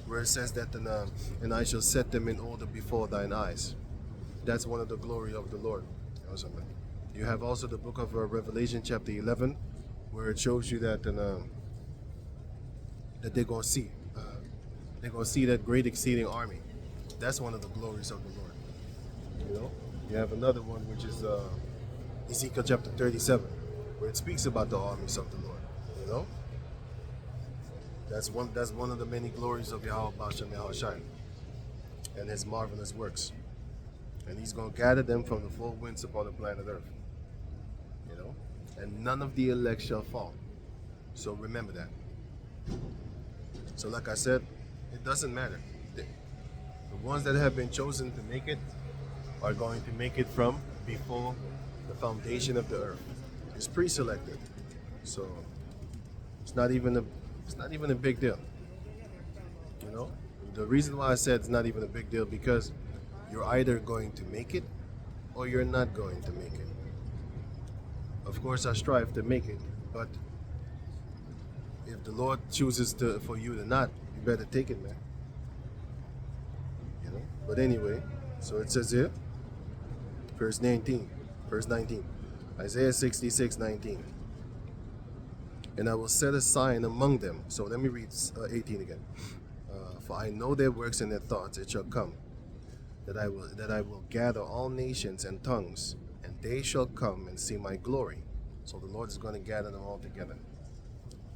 where it says that, and I shall set them in order before thine eyes. That's one of the glory of the Lord. You have also the book of Revelation chapter 11, where it shows you that that they're going to see. They're going to see that great exceeding army. That's one of the glories of the Lord. You know, you have another one, which is Ezekiel chapter 37, where it speaks about the armies of the Lord. You know, that's one of the many glories of Yahweh Bashem Yahawashi and his marvelous works. And he's going to gather them from the four winds upon the planet Earth. You know, and none of the elect shall fall. So remember that. So like I said, it doesn't matter. The ones that have been chosen to make it are going to make it from before the foundation of the earth. It's pre-selected, so it's not even a big deal. You know, the reason why I said it's not even a big deal, because you're either going to make it or you're not going to make it. Of course, I strive to make it, but if the Lord chooses for you to not, you better take it, man. You know. But anyway, so it says here, verse 19. Isaiah 66:19. And I will set a sign among them. So let me read 18 again. For I know their works and their thoughts. It shall come that I will gather all nations and tongues, and they shall come and see my glory. So the Lord is going to gather them all together.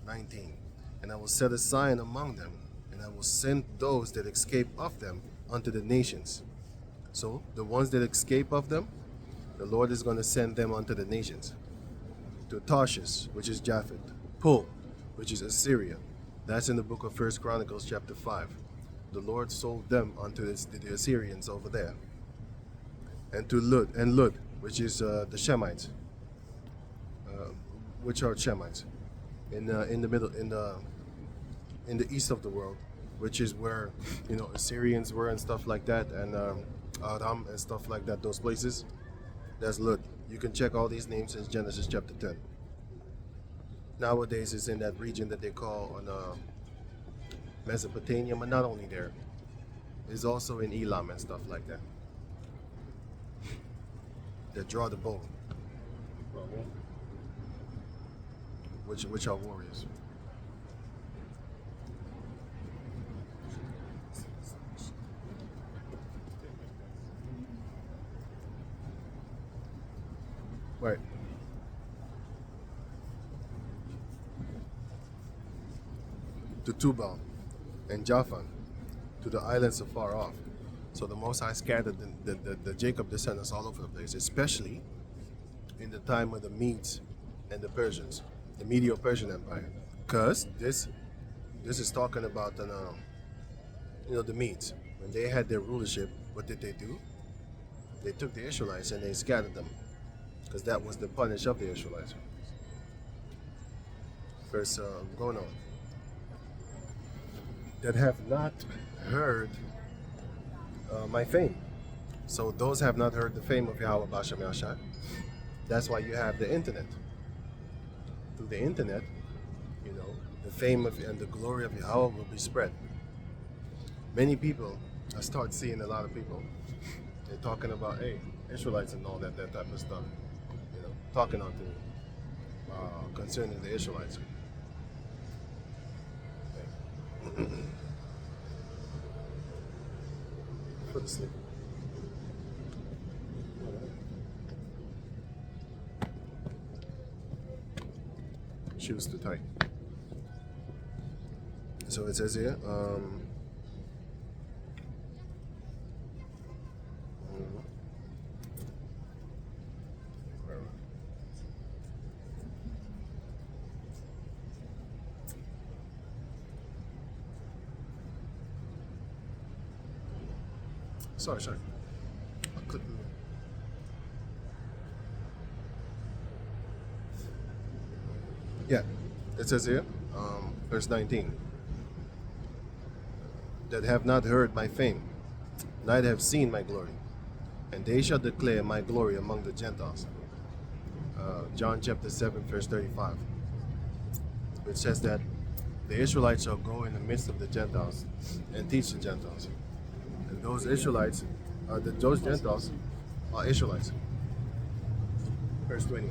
19. And I will set a sign among them, and I will send those that escape of them unto the nations. So the ones that escape of them, the Lord is going to send them unto the nations. To Tarshish, which is Japheth. Pul, which is Assyria. That's in the book of 1 Chronicles chapter 5. The Lord sold them unto the Assyrians over there. And to Lud, which is the Shemites. Which are Shemites. In the middle, in the east of the world, which is where, you know, Assyrians were and stuff like that, and Aram and stuff like that, those places. That's Lud. You can check all these names in Genesis chapter 10. Nowadays it's in that region that they call on Mesopotamia, but not only there. It's also in Elam and stuff like that. That draw the bow. Which are warriors. Right. To Tubal and Japhan, to the islands afar off. So the Most High scattered the Jacob descendants all over the place, especially in the time of the Medes and the Persians, the Medo-Persian Empire. Because this is talking about the Medes. When they had their rulership, what did they do? They took the Israelites and they scattered them, because that was the punish of the Israelites. Verse going on. That have not heard my fame. So those have not heard the fame of Yahawashi. That's why you have the internet. Through the internet, you know, the fame of and the glory of Yahweh will be spread. Many people, I start seeing a lot of people, they're talking about, hey, Israelites and all that type of stuff. You know, talking on to concerning the Israelites. For the sleep. Shoes too tight. So it says here, sorry. I couldn't. Yeah, it says here, verse 19, that have not heard my fame, neither have seen my glory, and they shall declare my glory among the Gentiles. John chapter 7, verse 35, which says that the Israelites shall go in the midst of the Gentiles and teach the Gentiles. And those Israelites, those Gentiles are Israelites. Verse 20.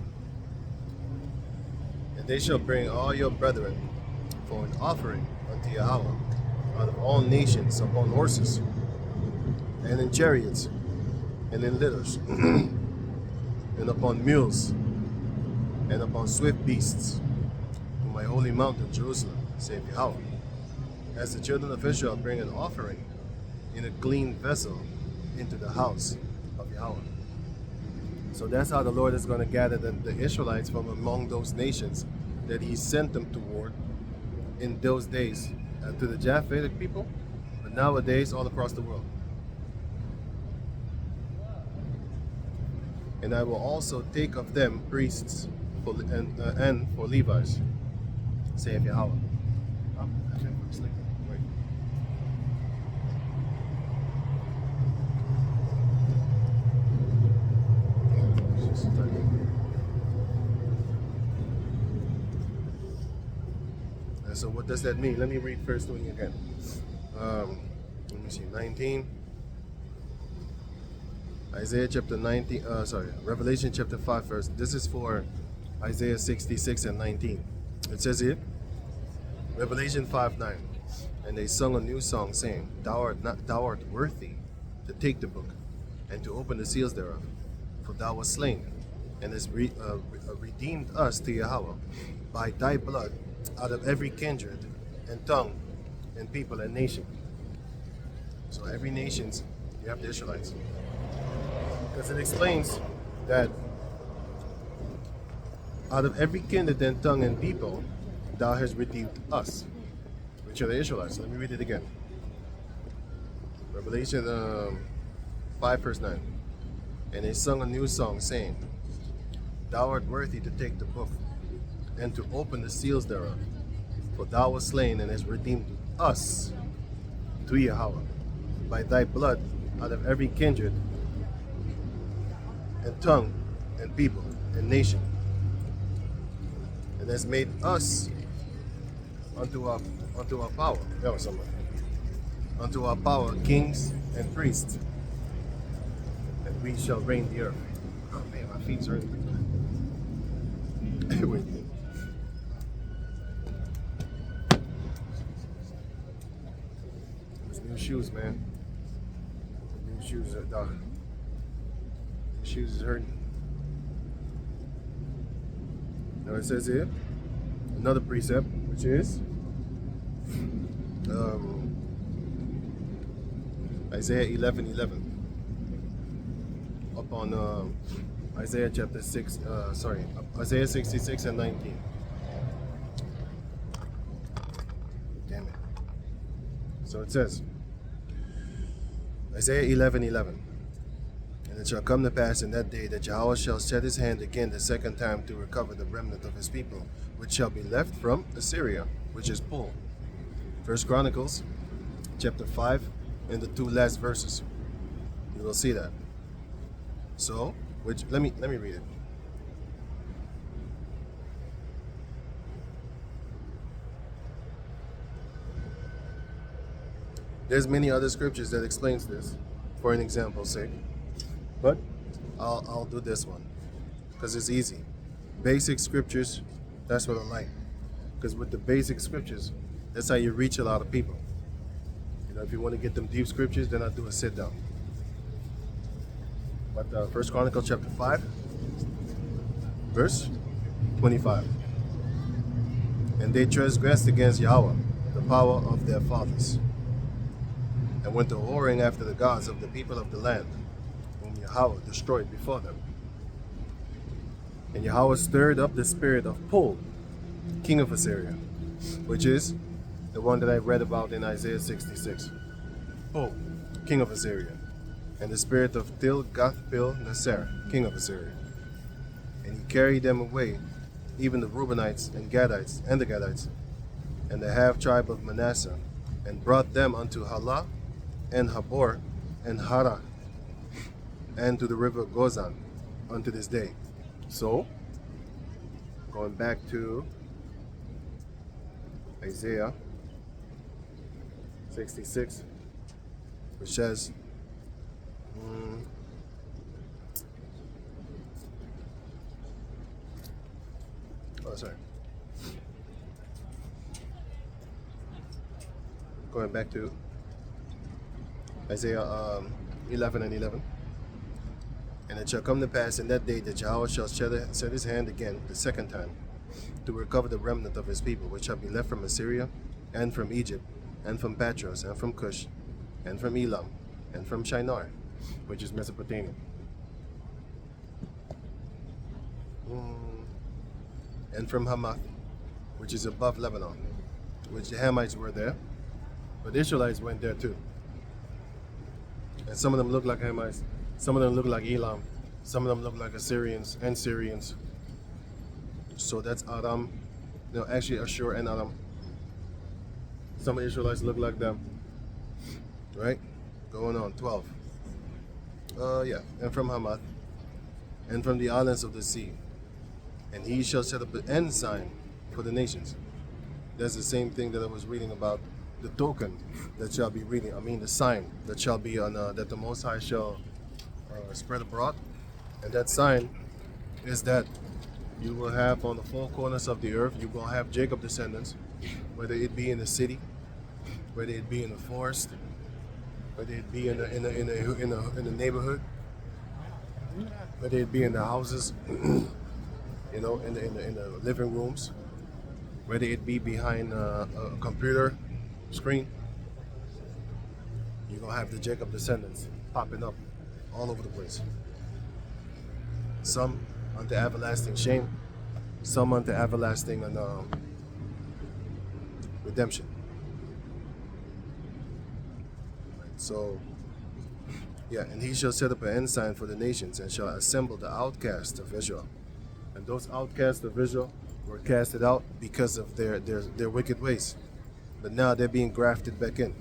And they shall bring all your brethren for an offering unto Yahweh out of all nations upon horses, and in chariots, and in litters, and upon mules, and upon swift beasts, to my holy mountain Jerusalem, saith Yahweh. As the children of Israel bring an offering in a clean vessel into the house of Yahweh. So that's how the Lord is going to gather the Israelites from among those nations that he sent them toward in those days to the Japhetic people, but nowadays all across the world. And I will also take of them priests and for Levites, saith Yahweh. So what does that mean? Let me read first one again. Let me see, 19. Isaiah chapter 19, Revelation chapter 5 verse. This is for Isaiah 66 and 19. It says here, Revelation 5:9. And they sung a new song, saying, thou art worthy to take the book and to open the seals thereof. For thou wast slain, and hast redeemed us to Yahweh by thy blood out of every kindred and tongue and people and nation. So every nations, you have the Israelites. Because it explains that out of every kindred and tongue and people, thou hast redeemed us, which are the Israelites. Let me read it again. Revelation 5 verse 9. And they sung a new song, saying, thou art worthy to take the book and to open the seals thereof. For thou wast slain and hast redeemed us to Yahweh by thy blood out of every kindred and tongue and people and nation, and has made us unto our power. That was something. Unto our power, kings and priests, and we shall reign the earth. Oh man, my feet's hurting. Wait. These new shoes, man. New shoes are done. These shoes is hurting. Now it says here, another precept, which is Isaiah 11:11. Up on Isaiah chapter 6, Isaiah 66 and 19. Damn it. So it says, Isaiah 11:11. And it shall come to pass in that day that Yahweh shall set his hand again the second time to recover the remnant of his people, which shall be left from Assyria, which is Pul. First Chronicles chapter 5 and the two last verses. You will see that. So, let me read it. There's many other scriptures that explains this, for an example's sake, but I'll do this one because it's easy. Basic scriptures, that's what I like, because with the basic scriptures, that's how you reach a lot of people. You know, if you want to get them deep scriptures, then I'll do a sit down. But First Chronicles chapter 5, verse 25. And they transgressed against Yahweh, the power of their fathers, and went a whoring after the gods of the people of the land, whom Yahweh destroyed before them. And Yahweh stirred up the spirit of Pul, king of Assyria, which is the one that I read about in Isaiah 66. Pul, king of Assyria, and the spirit of Tilgath-Pilneser, king of Assyria. And he carried them away, even the Reubenites and Gadites and the Gadites, and the half tribe of Manasseh, and brought them unto Halah and Habor and Hara, and to the river Gozan unto this day. So, going back to Isaiah 66, which says, going back to Isaiah 11:11. And it shall come to pass in that day that Yahweh shall set his hand again the second time to recover the remnant of his people, which shall be left from Assyria, and from Egypt, and from Patros, and from Cush, and from Elam, and from Shinar, which is Mesopotamia, and from Hamath, which is above Lebanon, which the Hamites were there, but the Israelites went there too. And some of them look like Hamites, some of them look like Elam, some of them look like Assyrians and Syrians. So that's Aram, actually Ashur and Aram. Some of the Israelites look like them, right? Going on, 12. And from Hamath, and from the islands of the sea. And he shall set up an ensign for the nations. That's the same thing that I was reading about, the token that shall be reading. I mean, the sign that shall be on that the Most High shall spread abroad, and that sign is that you will have on the four corners of the earth. You will have Jacob descendants, whether it be in the city, whether it be in the forest, whether it be in the neighborhood, whether it be in the houses, you know, in the living rooms, whether it be behind a computer screen. You're gonna have the Jacob descendants popping up all over the place. Some unto everlasting shame, some unto everlasting redemption. Right, so, yeah, and he shall set up an ensign for the nations and shall assemble the outcasts of Israel. And those outcasts of Israel were casted out because of their wicked ways. But now they're being grafted back in.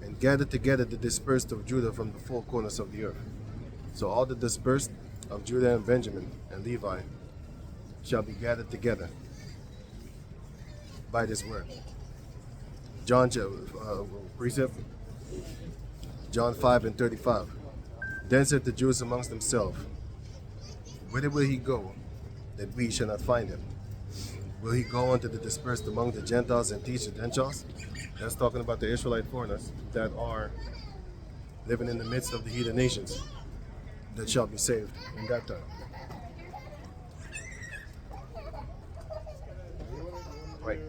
And gathered together the dispersed of Judah from the four corners of the earth. So all the dispersed of Judah and Benjamin and Levi shall be gathered together by this word. John precept, John 5:35. Then said the Jews amongst themselves, whither will he go, that we shall not find him? Will he go unto the dispersed among the Gentiles and teach the Gentiles? That's talking about the Israelite foreigners that are living in the midst of the heathen nations that shall be saved in that time. Right.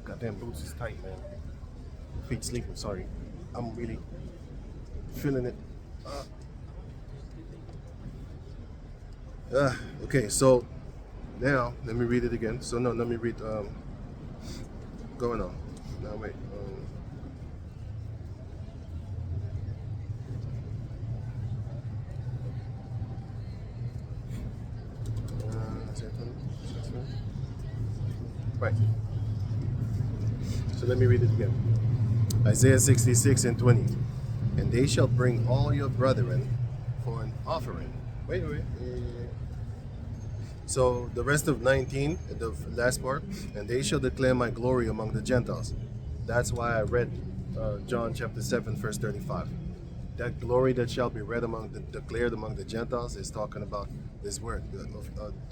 Goddamn boots is tight, man. Feet sleeping, sorry. I'm really feeling it. Okay, so now let me read it again. So no, let me read. Going on. Now wait. Right. So let me read it again. Isaiah 66:20. And they shall bring all your brethren for an offering. Wait. So the rest of 19, the last part, and they shall declare my glory among the Gentiles. That's why I read John chapter 7, verse 35. That glory that shall be read declared among the Gentiles is talking about this word.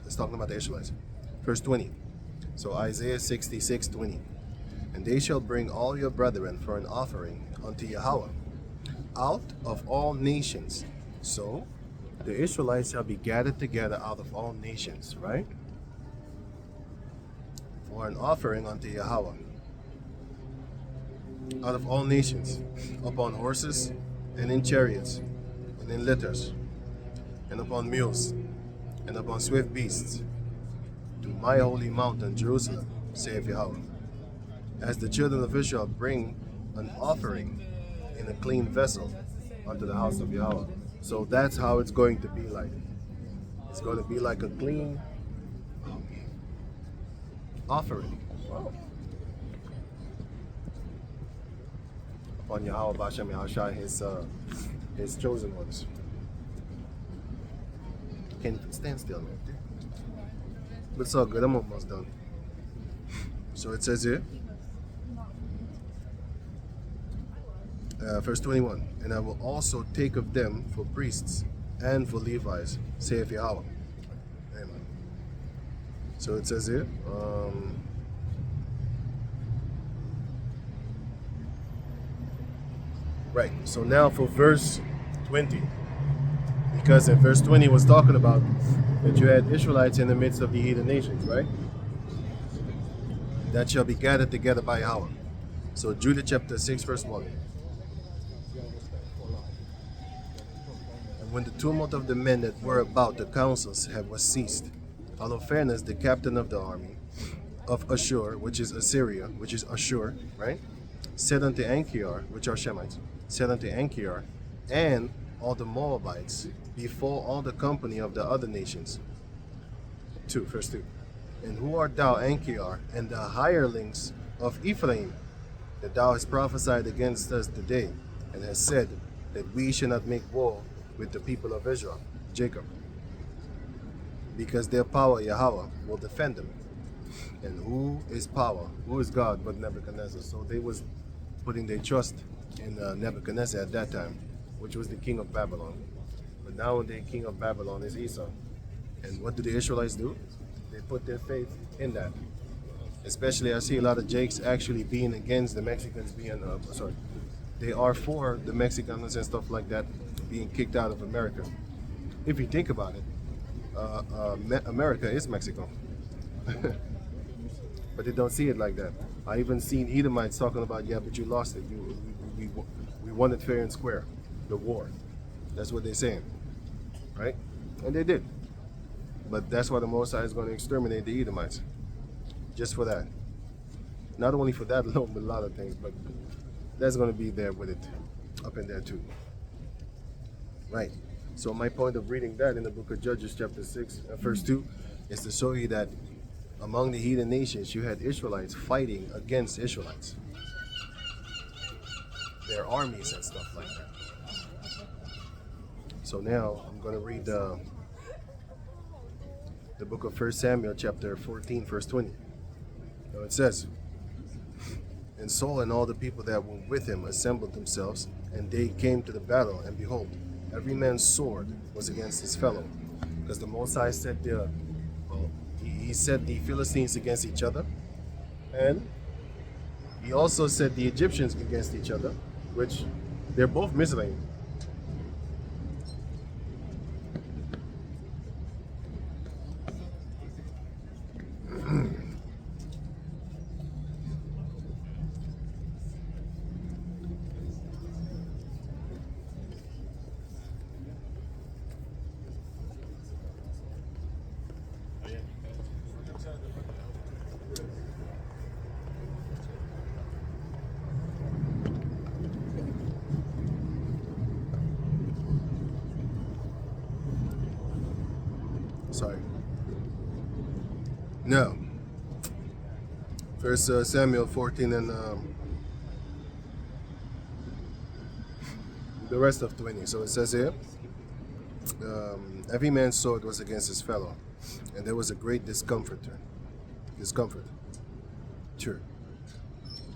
It's talking about the Israelites. Verse 20. So Isaiah 66:20. And they shall bring all your brethren for an offering unto Yahweh out of all nations. So the Israelites shall be gathered together out of all nations, right? For an offering unto Yahweh. Out of all nations, upon horses, and in chariots, and in litters, and upon mules, and upon swift beasts, to my holy mountain Jerusalem, saith Yahweh. As the children of Israel bring an offering in a clean vessel unto the house of Yahweh. So that's how it's going to be like. It's going to be like a clean offering. Wow. Upon Yahweh Bashem Yahawashi, his chosen ones. Can't even stand still, man. But it's all good, I'm almost done. So it says here, verse 21, and I will also take of them for priests and for Levites, saith Yahweh. Amen. So it says here, right, so now for verse 20, because in verse 20 was talking about that you had Israelites in the midst of the heathen nations, right? That shall be gathered together by Yahweh. So Judah chapter 6 verse 1. And when the tumult of the men that were about the councils was ceased, Holofernes, the captain of the army of Ashur, which is Assyria, which is Ashur, right? Said unto Anchiar, which are Shemites, said unto Anchiar, and all the Moabites, before all the company of the other nations. 2, verse 2. And who art thou, Anchiar, and the hirelings of Ephraim, that thou hast prophesied against us today, and hast said that we should not make war with the people of Israel, Jacob? because their power, Yahweh, will defend them. And who is power? Who is God but Nebuchadnezzar? So they was putting their trust in Nebuchadnezzar at that time, which was the king of Babylon. But now the king of Babylon is Esau. And what do the Israelites do? They put their faith in that. Especially, I see a lot of Jakes actually being against the Mexicans being, they are for the Mexicans and stuff like that being kicked out of America. If you think about it, America is Mexico. But they don't see it like that. I even seen Edomites talking about, yeah, but you lost it. We won it fair and square, the war. That's what they're saying, right? And they did. But that's why the Most High is going to exterminate the Edomites. Just for that. Not only for that alone, but a lot of things. But that's going to be there with it, up in there too. Right. So my point of reading that in the book of Judges chapter 6, verse 2, is to show you that among the heathen nations, you had Israelites fighting against Israelites. Their armies and stuff like that. So now I'm going to read the book of 1 Samuel chapter 14, verse 20. Now it says, "And Saul and all the people that were with him assembled themselves, and they came to the battle, and behold, every man's sword was against his fellow." Because the Most High set he set the Philistines against each other, and he also set the Egyptians against each other, which they're both Mizraim. Sorry. No. First Samuel 14 and the rest of 20. So it says here, every man's sword was against his fellow, and there was a great discomfort. Sure.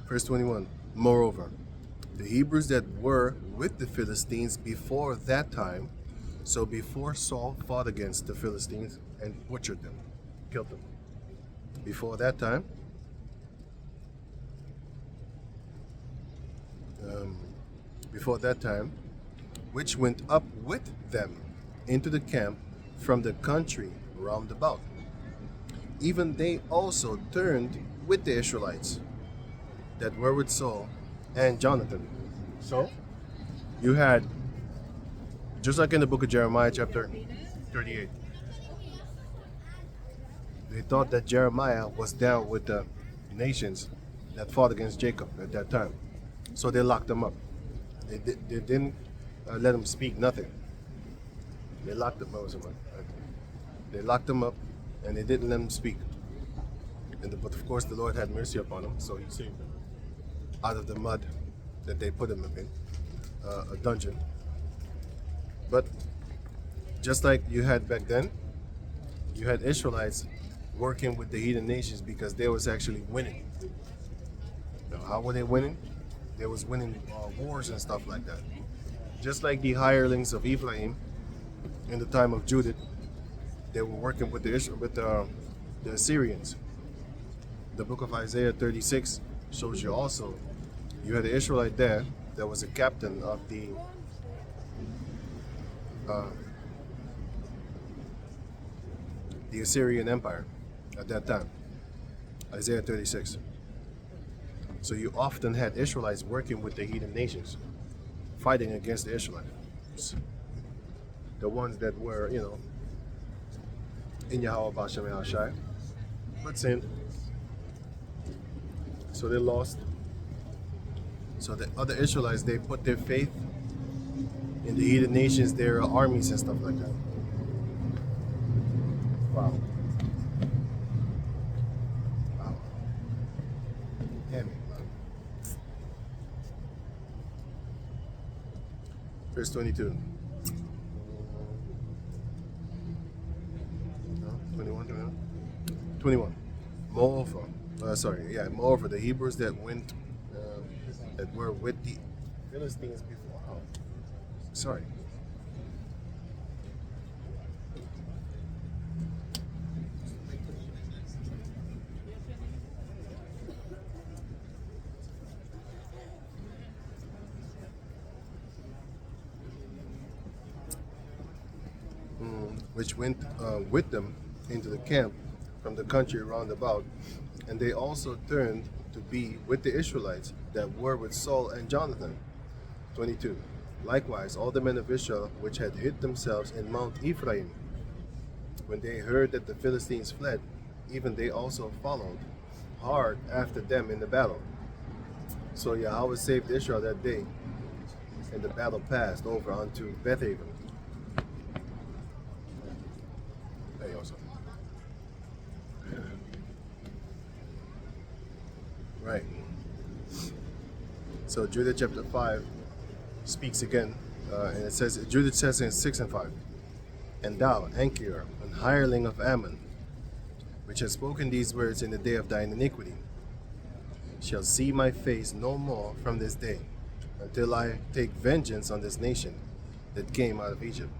Verse 21. Moreover, the Hebrews that were with the Philistines before that time, so before Saul fought against the Philistines and butchered them, killed them. Before that time, which went up with them into the camp from the country round about. Even they also turned with the Israelites that were with Saul and Jonathan. So, you had, just like in the book of Jeremiah chapter 38, they thought that Jeremiah was down with the nations that fought against Jacob at that time. So they locked him up. They didn't let him speak nothing. They locked him up. They locked him up, and they didn't let him speak. But of course, the Lord had mercy upon him, so he saved him out of the mud that they put him in, a dungeon. But just like you had back then, you had Israelites working with the heathen nations because they was actually winning. Now, how were they winning? They was winning wars and stuff like that. Just like the hirelings of Ephraim in the time of Judith, they were working with the Assyrians. The book of Isaiah 36 shows you also, you had an Israelite there that was a captain of the Assyrian Empire at that time. Isaiah 36. So you often had Israelites working with the heathen nations, fighting against the Israelites. The ones that were, in Yahawashi, but sinned. So they lost. So the other Israelites, they put their faith in the heathen nations, their armies and stuff like that. Wow. Damn it. Verse 22. No? 21. Moreover, the Hebrews that went, that were with the Philistines before. Oh, sorry. Which went with them into the camp from the country round about, and they also turned to be with the Israelites that were with Saul and Jonathan. 22. Likewise, all the men of Israel which had hid themselves in Mount Ephraim, when they heard that the Philistines fled, even they also followed hard after them in the battle. So Yahweh saved Israel that day, and the battle passed over unto Bethaven. Hey, also. Right. So Judah chapter 5 speaks again, and it says, Judah says in 6 and 5, and thou, Anchior, an hireling of Ammon, which has spoken these words in the day of thine iniquity, shall see my face no more from this day, until I take vengeance on this nation that came out of Egypt.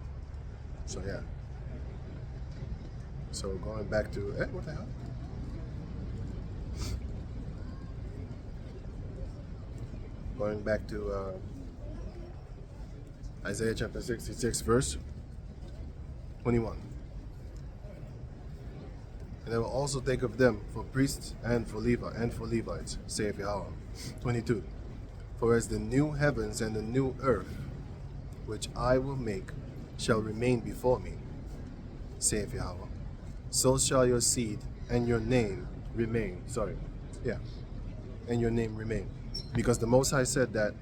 So yeah. So going back to, what the hell? Going back to Isaiah chapter 66, verse 21. And I will also take of them for priests and for Levites, saith Yahweh. 22. For as the new heavens and the new earth, which I will make, shall remain before me, saith Yahweh, so shall your seed and your name remain. And your name remain. Because the Most High said that.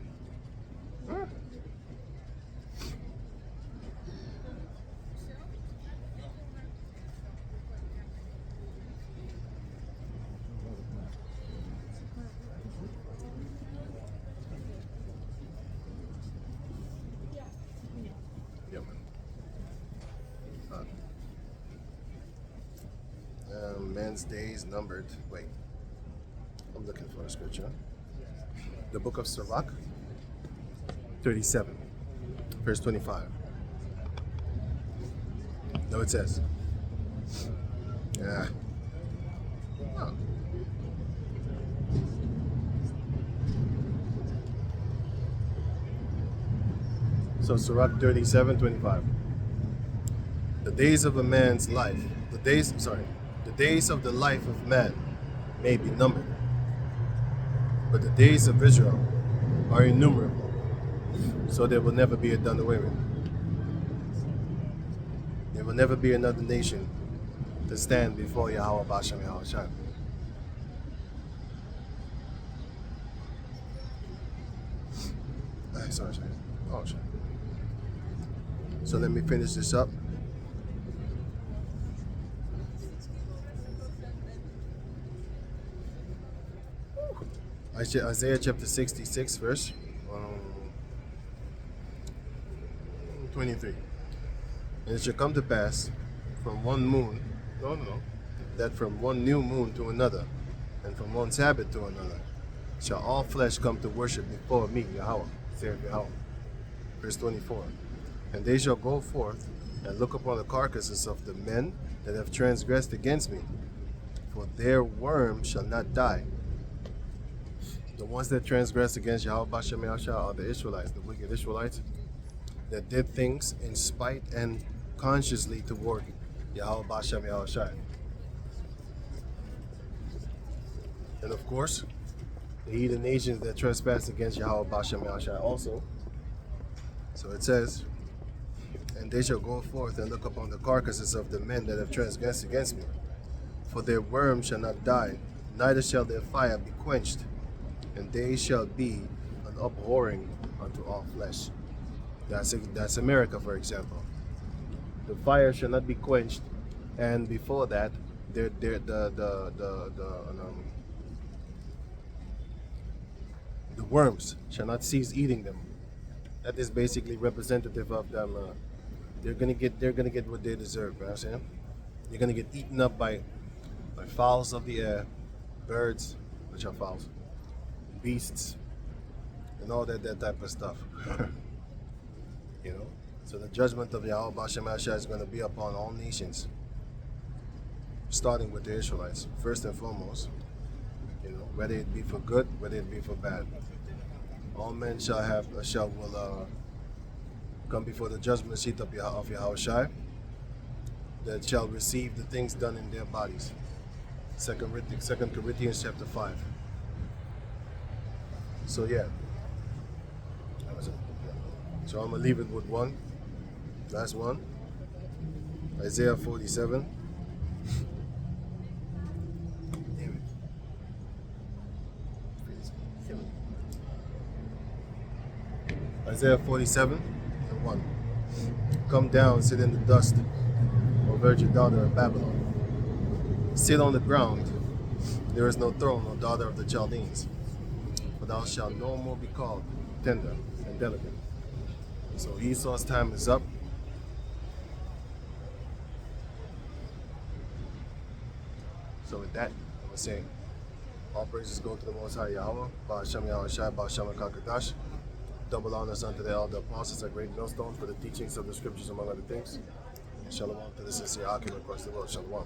Man's days numbered. Wait, I'm looking for a scripture. The book of Sirach, 37, verse 25. No, it says. Oh. So Sirach 37:25. The days of a man's life, the days of the life of man may be numbered, but the days of Israel are innumerable, so there will never be a done away with. There will never be another nation to stand before Yahweh Bashem Yahawashi. Sorry. Oh, shit. So let me finish this up. Isaiah chapter 66, verse 23. And it shall come to pass from one moon, that from one new moon to another, and from one Sabbath to another, shall all flesh come to worship before me, Yahweh, saith Yahweh. Verse 24. And they shall go forth and look upon the carcasses of the men that have transgressed against me, for their worm shall not die. The ones that transgress against Yahweh Bashem Yahawashi are the Israelites, the wicked Israelites, that did things in spite and consciously toward Yahweh Bashem Yahawashi. And of course, the heathen nations that trespass against Yahweh Bashem Yahawashi also. So it says, and they shall go forth and look upon the carcasses of the men that have transgressed against me, for their worm shall not die, neither shall their fire be quenched, and they shall be an abhorring unto all flesh. That's America, for example. The fire shall not be quenched, and before that, the worms shall not cease eating them. That is basically representative of them. They're gonna get what they deserve. You know what I'm saying? You're gonna get eaten up by like fowls of the air, birds, which are fowls, beasts, and all that type of stuff. You know? So the judgment of Yahweh B'Shem Ashai is going to be upon all nations, starting with the Israelites, first and foremost. You know, whether it be for good, whether it be for bad. All men will come before the judgment seat of Yahawashi, that shall receive the things done in their bodies. 2 Corinthians chapter 5. So yeah. So I'm going to leave it with one. Last one. Isaiah 47. Isaiah 47 and 1. Come down, sit in the dust, O virgin daughter of Babylon. Sit on the ground. There is no throne, O daughter of the Chaldeans. For thou shalt no more be called tender and delicate. So Esau's time is up. So with that, I'm going to say, all praises go to the Most High Yahweh, Ba'ashem Yahawashi, Ba'ashem Kakadash. Double honors unto the elder apostles, a great millstone for the teachings of the scriptures, among other things. And shalom to the sincere occupant across the world. Shalom.